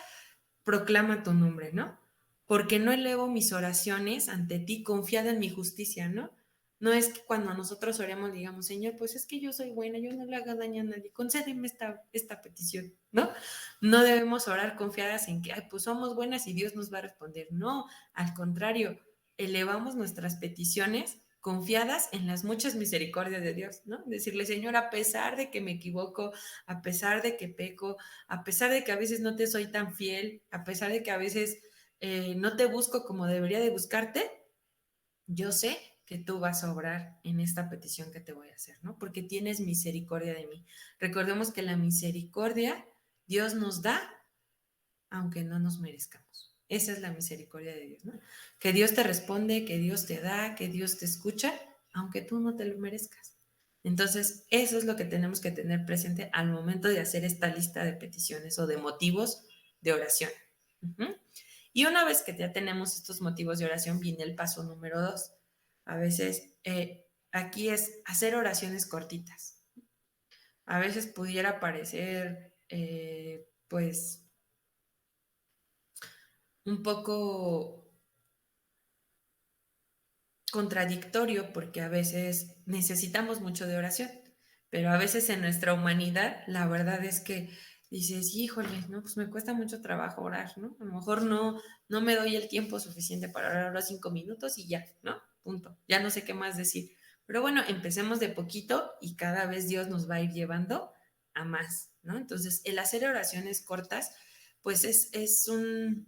proclama tu nombre, ¿no? Porque no elevo mis oraciones ante ti confiada en mi justicia, ¿no? No es que cuando nosotros oremos digamos, Señor, pues es que yo soy buena, yo no le haga daño a nadie, concédeme esta petición, ¿no? No debemos orar confiadas en que, ay, pues somos buenas y Dios nos va a responder. No, al contrario, elevamos nuestras peticiones confiadas en las muchas misericordias de Dios, ¿no? Decirle, Señor, a pesar de que me equivoco, a pesar de que peco, a pesar de que a veces no te soy tan fiel, a pesar de que a veces no te busco como debería de buscarte, yo sé que tú vas a obrar en esta petición que te voy a hacer, ¿no? Porque tienes misericordia de mí. Recordemos que la misericordia Dios nos da aunque no nos merezcamos. Esa es la misericordia de Dios, ¿no? Que Dios te responde, que Dios te da, que Dios te escucha, aunque tú no te lo merezcas. Entonces, eso es lo que tenemos que tener presente al momento de hacer esta lista de peticiones o de motivos de oración. Uh-huh. Y una vez que ya tenemos estos motivos de oración, viene el paso número 2. A veces aquí es hacer oraciones cortitas. A veces pudiera parecer, pues, un poco contradictorio porque a veces necesitamos mucho de oración, pero a veces en nuestra humanidad la verdad es que dices, híjole, no, pues me cuesta mucho trabajo orar, ¿no? A lo mejor no me doy el tiempo suficiente para orar ahora 5 minutos y ya, ¿no? Punto. Ya no sé qué más decir. Pero bueno, empecemos de poquito y cada vez Dios nos va a ir llevando a más, ¿no? Entonces, el hacer oraciones cortas pues es un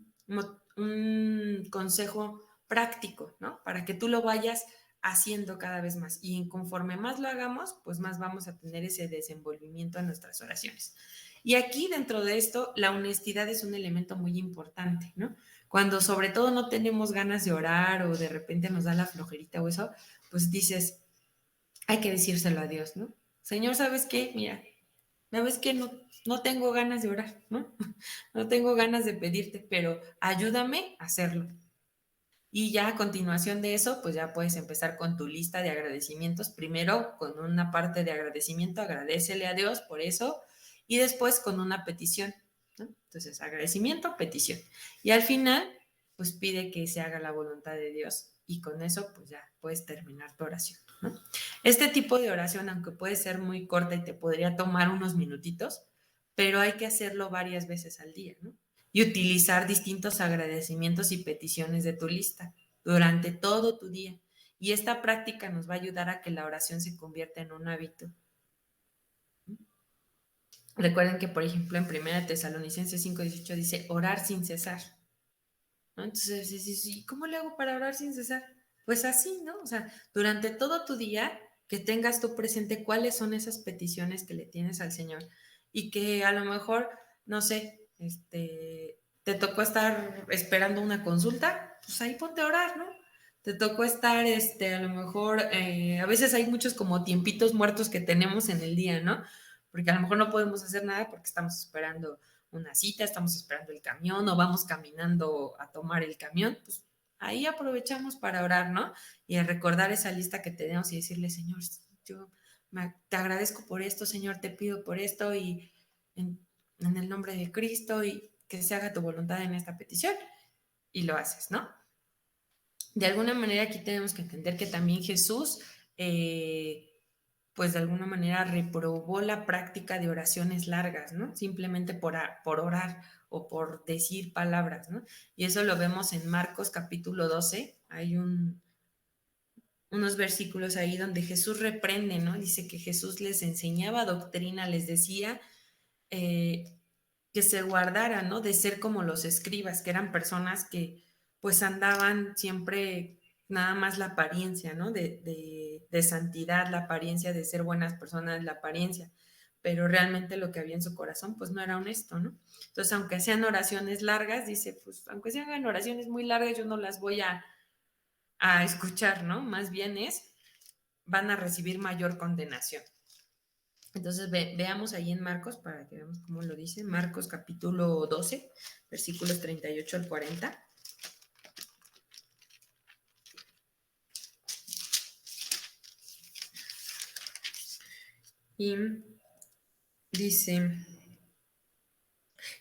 consejo práctico, ¿no? Para que tú lo vayas haciendo cada vez más. Y conforme más lo hagamos, pues más vamos a tener ese desenvolvimiento en nuestras oraciones. Y aquí dentro de esto, la honestidad es un elemento muy importante, ¿no? Cuando sobre todo no tenemos ganas de orar o de repente nos da la flojerita o eso, pues dices, hay que decírselo a Dios, ¿no? Señor, ¿sabes qué? Mira, ¿sabes qué? No tengo ganas de orar, ¿no? No tengo ganas de pedirte, pero ayúdame a hacerlo. Y ya a continuación de eso, pues ya puedes empezar con tu lista de agradecimientos. Primero, con una parte de agradecimiento, agradecele a Dios por eso, y después con una petición, ¿no? Entonces, agradecimiento, petición. Y al final, pues pide que se haga la voluntad de Dios y con eso, pues ya puedes terminar tu oración, ¿no? Este tipo de oración, aunque puede ser muy corta y te podría tomar unos minutitos, pero hay que hacerlo varias veces al día, ¿no? Y utilizar distintos agradecimientos y peticiones de tu lista durante todo tu día. Y esta práctica nos va a ayudar a que la oración se convierta en un hábito. Recuerden que, por ejemplo, en 1 Tesalonicenses 5:18 dice orar sin cesar, ¿no? Entonces, ¿y cómo le hago para orar sin cesar? Pues así, ¿no? O sea, durante todo tu día, que tengas tú presente cuáles son esas peticiones que le tienes al Señor y que a lo mejor, no sé, te tocó estar esperando una consulta, pues ahí ponte a orar, ¿no? Te tocó estar, a lo mejor, a veces hay muchos como tiempitos muertos que tenemos en el día, ¿no? Porque a lo mejor no podemos hacer nada porque estamos esperando una cita, estamos esperando el camión o vamos caminando a tomar el camión, pues ahí aprovechamos para orar, ¿no? Y a recordar esa lista que tenemos y decirle, Señor, yo te agradezco por esto, Señor, te pido por esto y en el nombre de Cristo y que se haga tu voluntad en esta petición. Y lo haces, ¿no? De alguna manera aquí tenemos que entender que también Jesús, pues de alguna manera reprobó la práctica de oraciones largas, ¿no? Simplemente por orar o por decir palabras, ¿no? Y eso lo vemos en Marcos capítulo 12. Hay unos versículos ahí donde Jesús reprende, ¿no? Dice que Jesús les enseñaba doctrina, les decía que se guardaran, ¿no? De ser como los escribas, que eran personas que pues andaban siempre nada más la apariencia, ¿no? De santidad, la apariencia de ser buenas personas, la apariencia, pero realmente lo que había en su corazón pues no era honesto, ¿no? Entonces, aunque sean oraciones largas, dice, pues aunque sean oraciones muy largas, yo no las voy a escuchar, ¿no? Más bien van a recibir mayor condenación. Entonces veamos ahí en Marcos para que veamos cómo lo dice. Marcos capítulo 12, versículos 38 al 40. Y dice,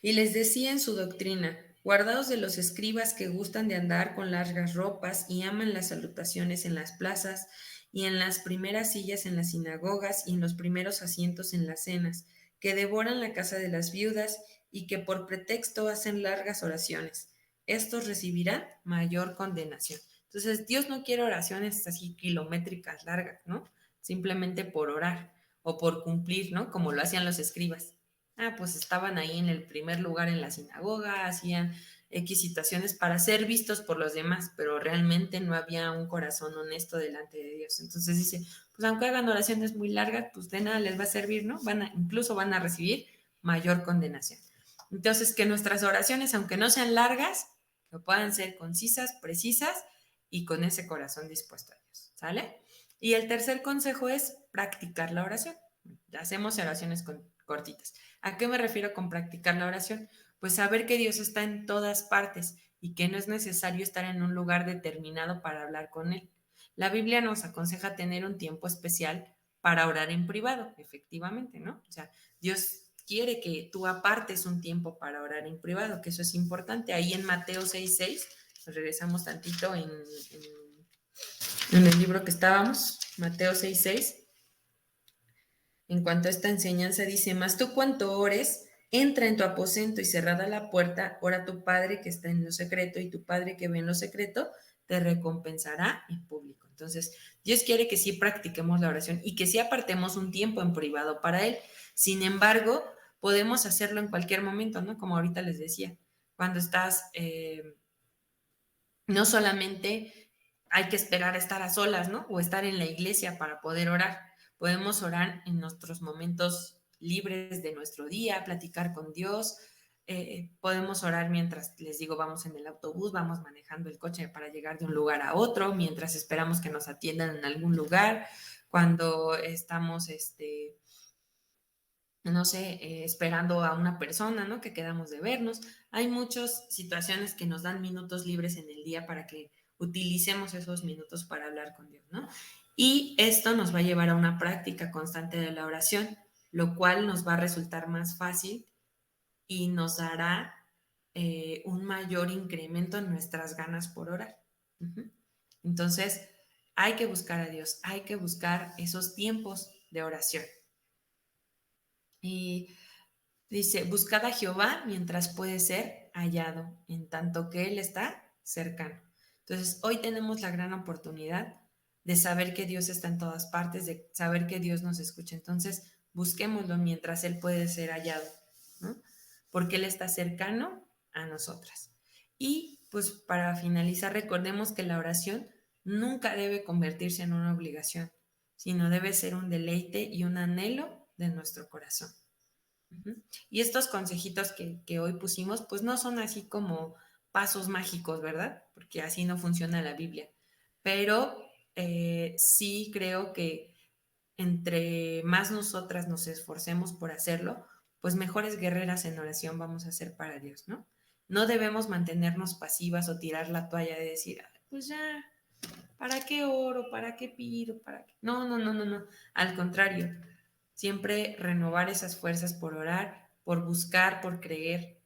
y les decía en su doctrina, guardaos de los escribas que gustan de andar con largas ropas y aman las salutaciones en las plazas y en las primeras sillas en las sinagogas y en los primeros asientos en las cenas, que devoran la casa de las viudas y que por pretexto hacen largas oraciones. Estos recibirán mayor condenación. Entonces, Dios no quiere oraciones así kilométricas largas, ¿no? Simplemente por orar o por cumplir, ¿no? Como lo hacían los escribas. Pues estaban ahí en el primer lugar en la sinagoga, hacían X situaciones para ser vistos por los demás, pero realmente no había un corazón honesto delante de Dios. Entonces dice, pues aunque hagan oraciones muy largas, pues de nada les va a servir, ¿no? Incluso van a recibir mayor condenación. Entonces, que nuestras oraciones, aunque no sean largas, que puedan ser concisas, precisas y con ese corazón dispuesto a Dios, ¿sale? Y el tercer consejo es practicar la oración. Hacemos oraciones cortitas. ¿A qué me refiero con practicar la oración? Pues saber que Dios está en todas partes y que no es necesario estar en un lugar determinado para hablar con Él. La Biblia nos aconseja tener un tiempo especial para orar en privado, efectivamente, ¿no? O sea, Dios quiere que tú apartes un tiempo para orar en privado, que eso es importante. Ahí en Mateo 6:6, nos regresamos tantito en el libro que estábamos, Mateo 6:6. En cuanto a esta enseñanza dice, mas tú cuanto ores, entra en tu aposento y cerrada la puerta, ora a tu Padre que está en lo secreto y tu Padre que ve en lo secreto te recompensará en público. Entonces, Dios quiere que sí practiquemos la oración y que sí apartemos un tiempo en privado para Él. Sin embargo, podemos hacerlo en cualquier momento, ¿no? Como ahorita les decía, cuando estás, no solamente hay que esperar a estar a solas, ¿no? O estar en la iglesia para poder orar. Podemos orar en nuestros momentos libres de nuestro día, platicar con Dios. Podemos orar mientras, les digo, vamos en el autobús, vamos manejando el coche para llegar de un lugar a otro, mientras esperamos que nos atiendan en algún lugar, cuando estamos, no sé, esperando a una persona, ¿no? Que quedamos de vernos. Hay muchas situaciones que nos dan minutos libres en el día para que utilicemos esos minutos para hablar con Dios, ¿no? Y esto nos va a llevar a una práctica constante de la oración, lo cual nos va a resultar más fácil y nos dará un mayor incremento en nuestras ganas por orar. Uh-huh. Entonces, hay que buscar a Dios, hay que buscar esos tiempos de oración. Y dice, buscad a Jehová mientras puede ser hallado, en tanto que Él está cercano. Entonces, hoy tenemos la gran oportunidad de saber que Dios está en todas partes, de saber que Dios nos escucha. Entonces, busquémoslo mientras Él puede ser hallado, ¿no? Porque Él está cercano a nosotras. Y pues para finalizar, recordemos que la oración nunca debe convertirse en una obligación, sino debe ser un deleite y un anhelo de nuestro corazón. Y estos consejitos que hoy pusimos, pues no son así como pasos mágicos, ¿verdad? Porque así no funciona la Biblia. Pero sí creo que entre más nosotras nos esforcemos por hacerlo, pues mejores guerreras en oración vamos a ser para Dios, ¿no? No debemos mantenernos pasivas o tirar la toalla de decir, pues ya, ¿para qué oro? ¿Para qué pido? ¿Para qué? No, no, no, no, no. Al contrario, siempre renovar esas fuerzas por orar, por buscar, por creer,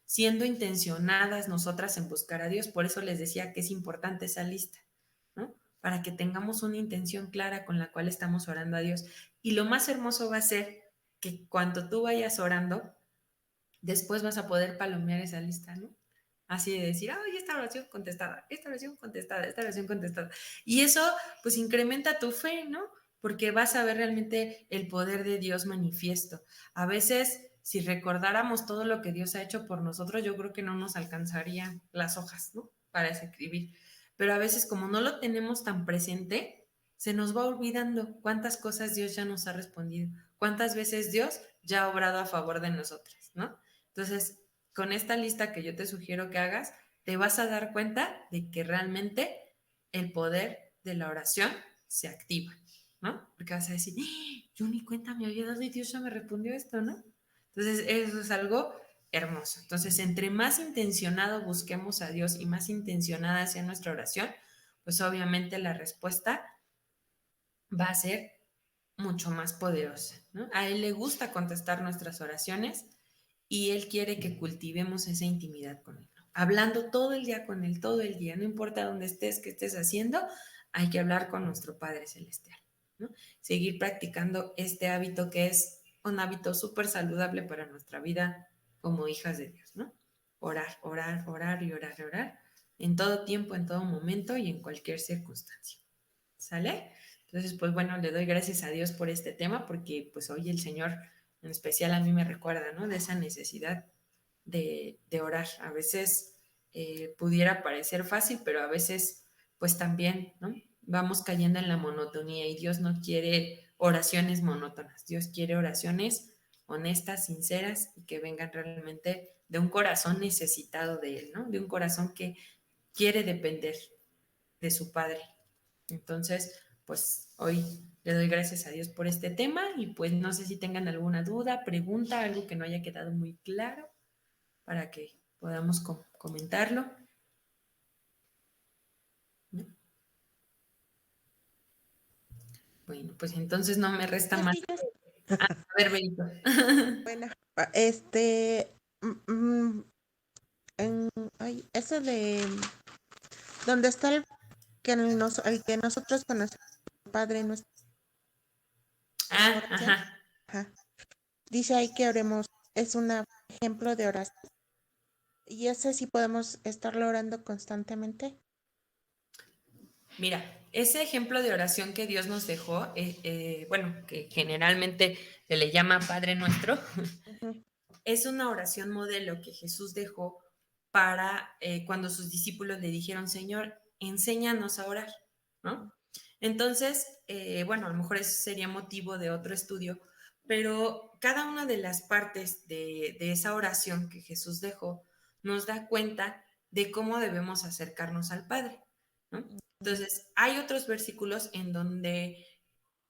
siendo intencionadas nosotras en buscar a Dios. Por eso les decía que es importante esa lista, ¿no? Para que tengamos una intención clara con la cual estamos orando a Dios. Y lo más hermoso va a ser que cuando tú vayas orando, después vas a poder palomear esa lista, ¿no? Así de decir, ay, esta oración contestada, esta oración contestada, esta oración contestada. Y eso pues incrementa tu fe, ¿no? Porque vas a ver realmente el poder de Dios manifiesto. A veces, si recordáramos todo lo que Dios ha hecho por nosotros, yo creo que no nos alcanzarían las hojas, ¿no? Para escribir. Pero a veces como no lo tenemos tan presente, se nos va olvidando cuántas cosas Dios ya nos ha respondido, cuántas veces Dios ya ha obrado a favor de nosotras, ¿no? Entonces, con esta lista que yo te sugiero que hagas, te vas a dar cuenta de que realmente el poder de la oración se activa, ¿no? Porque vas a decir, yo ni cuenta me había dado y Dios ya me respondió esto, ¿no? Entonces, eso es algo hermoso. Entonces, entre más intencionado busquemos a Dios y más intencionada sea nuestra oración, pues obviamente la respuesta va a ser mucho más poderosa, ¿no? A Él le gusta contestar nuestras oraciones y Él quiere que cultivemos esa intimidad con Él, ¿no? Hablando todo el día con Él, todo el día, no importa dónde estés, qué estés haciendo, hay que hablar con nuestro Padre Celestial, ¿no? Seguir practicando este hábito que es un hábito súper saludable para nuestra vida como hijas de Dios, ¿no? Orar, orar, orar y orar y orar en todo tiempo, en todo momento y en cualquier circunstancia. ¿Sale? Entonces, pues bueno, le doy gracias a Dios por este tema porque pues hoy el Señor en especial a mí me recuerda, ¿no? De esa necesidad de orar. A veces pudiera parecer fácil, pero a veces pues también, ¿no? Vamos cayendo en la monotonía y Dios no quiere oraciones monótonas. Dios quiere oraciones honestas, sinceras y que vengan realmente de un corazón necesitado de Él, ¿no? De un corazón que quiere depender de su Padre. Entonces, pues hoy le doy gracias a Dios por este tema y pues no sé si tengan alguna duda, pregunta, algo que no haya quedado muy claro para que podamos comentarlo. ¿No? Bueno, pues entonces no me resta más. A ver, Benito. Bueno, mm, mm, eso de donde está el que nosotros conocemos, el Padre nuestro, Ah, oración, ajá. ajá, dice ahí que oremos, es un ejemplo de oración. Y ese sí podemos estarlo orando constantemente. Mira, ese ejemplo de oración que Dios nos dejó, bueno, que generalmente se le llama Padre Nuestro, Ujú. es una oración modelo que Jesús dejó para cuando sus discípulos le dijeron, Señor, enséñanos a orar, ¿no? Entonces, bueno, a lo mejor eso sería motivo de otro estudio, pero cada una de las partes de esa oración que Jesús dejó nos da cuenta de cómo debemos acercarnos al Padre, ¿no? Entonces, hay otros versículos en donde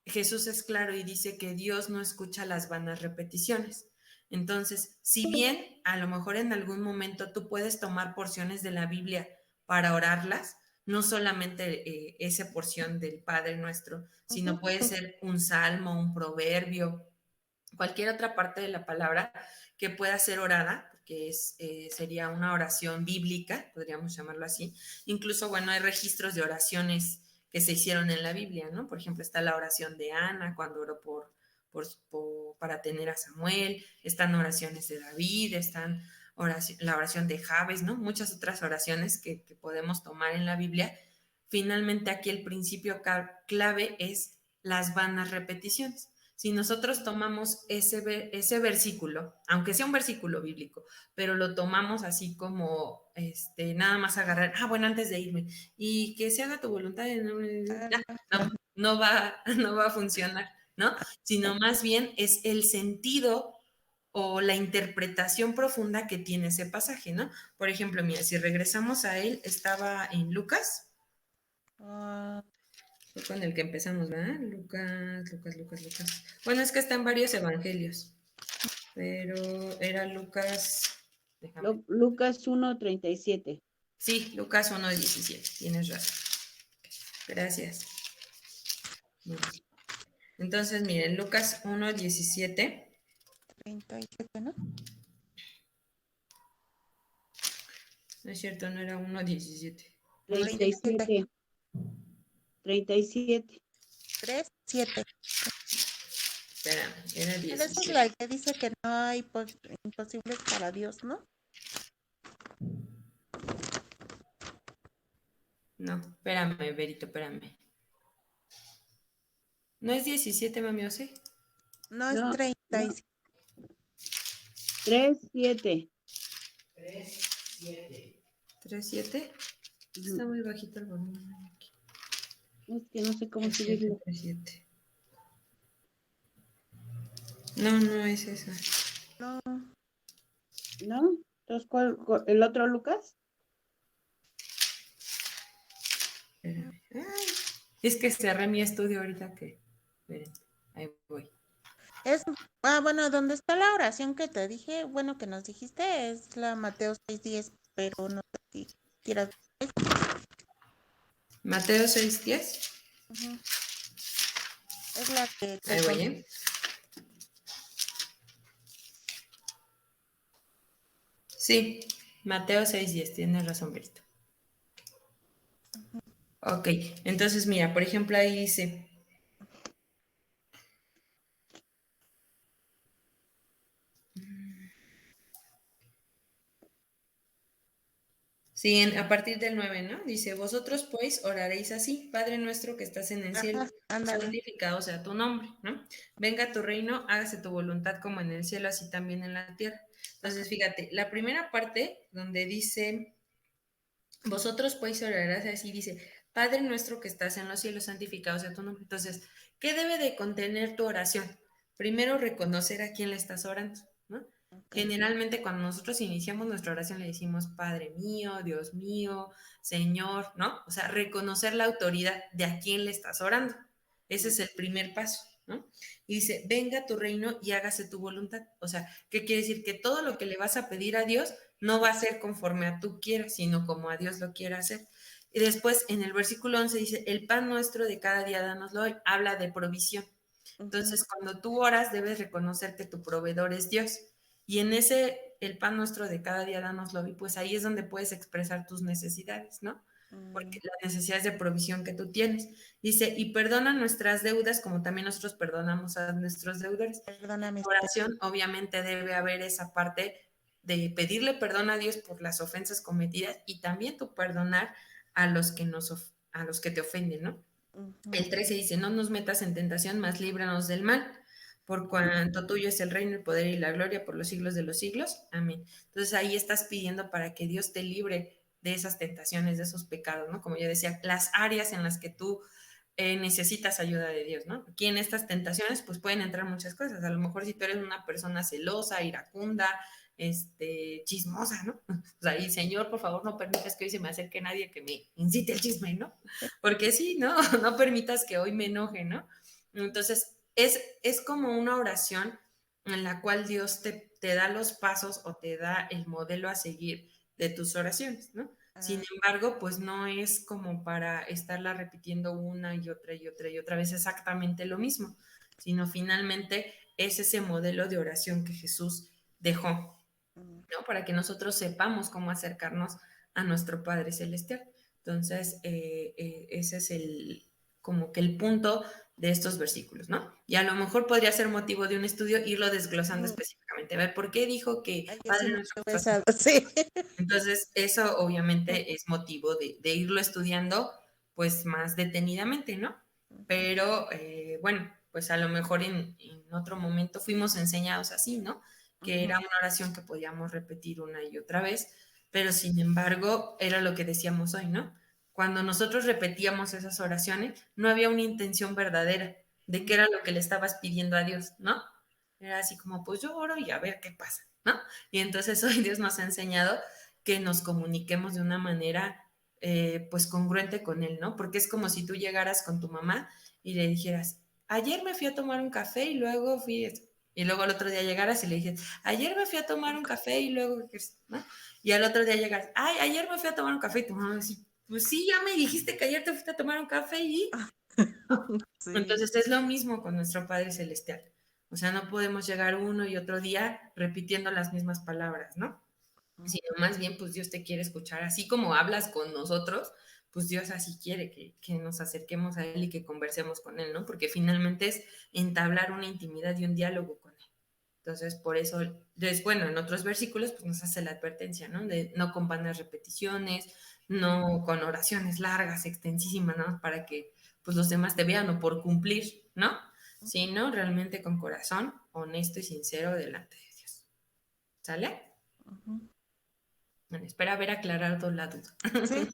Jesús es claro y dice que Dios no escucha las vanas repeticiones. Entonces, si bien a lo mejor en algún momento tú puedes tomar porciones de la Biblia para orarlas, no solamente esa porción del Padre Nuestro, sino Ujú. puede ser un salmo, un proverbio, cualquier otra parte de la palabra que pueda ser orada, que sería una oración bíblica, podríamos llamarlo así. Incluso, bueno, hay registros de oraciones que se hicieron en la Biblia, ¿no? Por ejemplo, está la oración de Ana cuando oró para tener a Samuel, están oraciones de David, están la oración de Jabes, ¿no? Muchas otras oraciones que podemos tomar en la Biblia. Finalmente, aquí el principio clave es las vanas repeticiones. Si nosotros tomamos ese versículo, aunque sea un versículo bíblico, pero lo tomamos así como nada más agarrar, bueno, antes de irme, y que se haga tu voluntad, no va a funcionar, ¿no? Sino más bien es el sentido o la interpretación profunda que tiene ese pasaje, ¿no? Por ejemplo, mira, si regresamos a él, estaba en Lucas, Ah, fue con el que empezamos, ¿verdad? Lucas. Bueno, es que está en varios evangelios, pero era Lucas, déjame. Lucas 1:37. Sí, Lucas 1:17, tienes razón. Gracias. Bueno, entonces, miren, Lucas 1:17. 37, ¿no? No es cierto, no era 1:17. 37. 37. 3, 7. Espera, era Pero esa es 17. la que dice que no hay imposibles para Dios, ¿no? No, espérame, Berito, espérame. ¿No es 17, mami, o sí? No es No, 37. 3:7. 3:7. Está muy bajito el volumen aquí. Es que no sé cómo 3:7, subirlo. 3:7. No, no es esa. No, ¿No? Entonces, ¿el otro Lucas? Espérame. Ay, es que cerré mi estudio ahorita que. Esperen, ahí voy. es, bueno, donde está la oración que te dije, bueno, que nos dijiste, es la Mateo 6:10, pero no sé si quieras. Mateo 6:10. Ujú. Es la que Ahí te voy, ¿eh? Sí, Mateo 6:10, tienes razón, Berito. Ok, entonces mira, por ejemplo, ahí dice. Sí, a partir del 9, ¿no? Dice, vosotros pues oraréis así, Padre nuestro que estás en el cielo, Ajá, ándale. santificado sea tu nombre, ¿no? Venga tu reino, hágase tu voluntad como en el cielo, así también en la tierra. Entonces, fíjate, la primera parte donde dice, vosotros pues orarás así, dice, Padre nuestro que estás en los cielos, santificado sea tu nombre. Entonces, ¿qué debe de contener tu oración? Primero, reconocer a quién le estás orando, ¿no? Okay. Generalmente cuando nosotros iniciamos nuestra oración le decimos, Padre mío, Dios mío, Señor, ¿no? O sea, reconocer la autoridad de a quién le estás orando. Ese es el primer paso, ¿no? Y dice, venga tu reino y hágase tu voluntad. O sea, ¿qué quiere decir? Que todo lo que le vas a pedir a Dios no va a ser conforme a tú quieras, sino como a Dios lo quiera hacer. Y después en el versículo 11 dice, el pan nuestro de cada día dánoslo hoy, habla de provisión. Entonces, cuando tú oras, debes reconocer que tu proveedor es Dios. Y en ese, el pan nuestro de cada día, dánoslo hoy, pues ahí es donde puedes expresar tus necesidades, ¿no? Porque las necesidades de provisión que tú tienes. Dice, y perdona nuestras deudas como también nosotros perdonamos a nuestros deudores. Perdóname. Oración, obviamente debe haber esa parte de pedirle perdón a Dios por las ofensas cometidas y también tú perdonar a los que te ofenden, ¿no? El 13 dice, no nos metas en tentación, mas líbranos del mal, por cuanto tuyo es el reino, el poder y la gloria por los siglos de los siglos. Amén. Entonces ahí estás pidiendo para que Dios te libre de esas tentaciones, de esos pecados, ¿no? Como yo decía, las áreas en las que tú necesitas ayuda de Dios, ¿no? Aquí en estas tentaciones pues pueden entrar muchas cosas. A lo mejor si tú eres una persona celosa, iracunda, chismosa, ¿no? O sea, y Señor, por favor, no permitas que hoy se me acerque nadie que me incite el chisme, ¿no? Porque sí, ¿no? No permitas que hoy me enoje, ¿no? Entonces, es como una oración en la cual Dios te da los pasos o te da el modelo a seguir de tus oraciones, ¿no? Sin embargo, pues no es como para estarla repitiendo una y otra y otra y otra vez exactamente lo mismo, sino finalmente es ese modelo de oración que Jesús dejó, ¿no? Para que nosotros sepamos cómo acercarnos a nuestro Padre Celestial. Entonces, ese es como que el punto de estos versículos, ¿no? Y a lo mejor podría ser motivo de un estudio irlo desglosando específicamente, a ver, ¿por qué dijo que Ay, yo sí Padre no nuestro he que estás en pensado, sí. entonces, eso obviamente es motivo de irlo estudiando pues más detenidamente, ¿no? Pero bueno, pues a lo mejor en otro momento fuimos enseñados así, ¿no? Que era una oración que podíamos repetir una y otra vez, pero sin embargo era lo que decíamos hoy, ¿no? Cuando nosotros repetíamos esas oraciones, no había una intención verdadera de qué era lo que le estabas pidiendo a Dios, ¿no? Era así como, pues yo oro y a ver qué pasa, ¿no? Y entonces hoy Dios nos ha enseñado que nos comuniquemos de una manera pues congruente con él, ¿no? Porque es como si tú llegaras con tu mamá y le dijeras, ayer me fui a tomar un café y luego fui, y luego al otro día llegaras y le dijeras, ayer me fui a tomar un café y luego, ¿no? Y al otro día llegas, ay, ayer me fui a tomar un café y tu mamá dice, pues sí, ya me dijiste que ayer te fuiste a tomar un café y... Sí. Entonces es lo mismo con nuestro Padre Celestial. O sea, no podemos llegar uno y otro día repitiendo las mismas palabras, ¿no? Sino más bien, pues Dios te quiere escuchar. Así como hablas con nosotros, pues Dios así quiere que nos acerquemos a Él y que conversemos con Él, ¿no? Porque finalmente es entablar una intimidad y un diálogo con Él. Entonces, por eso, bueno, en otros versículos, pues nos hace la advertencia, ¿no? De no con vanas repeticiones, no con oraciones largas, extensísimas, ¿no? Para que pues los demás te vean o por cumplir, ¿no? Sino realmente con corazón honesto y sincero delante de Dios. ¿Sale? Bueno, espero haber aclarado la duda. Sí.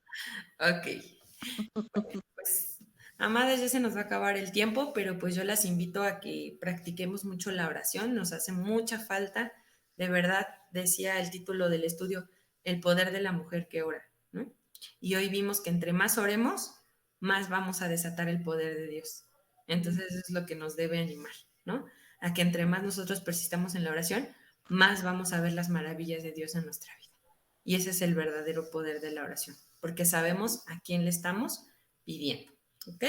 Ok. Pues, amadas, ya se nos va a acabar el tiempo, pero pues yo las invito a que practiquemos mucho la oración. Nos hace mucha falta. De verdad, decía el título del estudio, el poder de la mujer que ora, ¿no? Y hoy vimos que entre más oremos, más vamos a desatar el poder de Dios. Entonces, eso es lo que nos debe animar, ¿no? A que entre más nosotros persistamos en la oración, más vamos a ver las maravillas de Dios en nuestra vida. Y ese es el verdadero poder de la oración, porque sabemos a quién le estamos pidiendo. ¿Ok?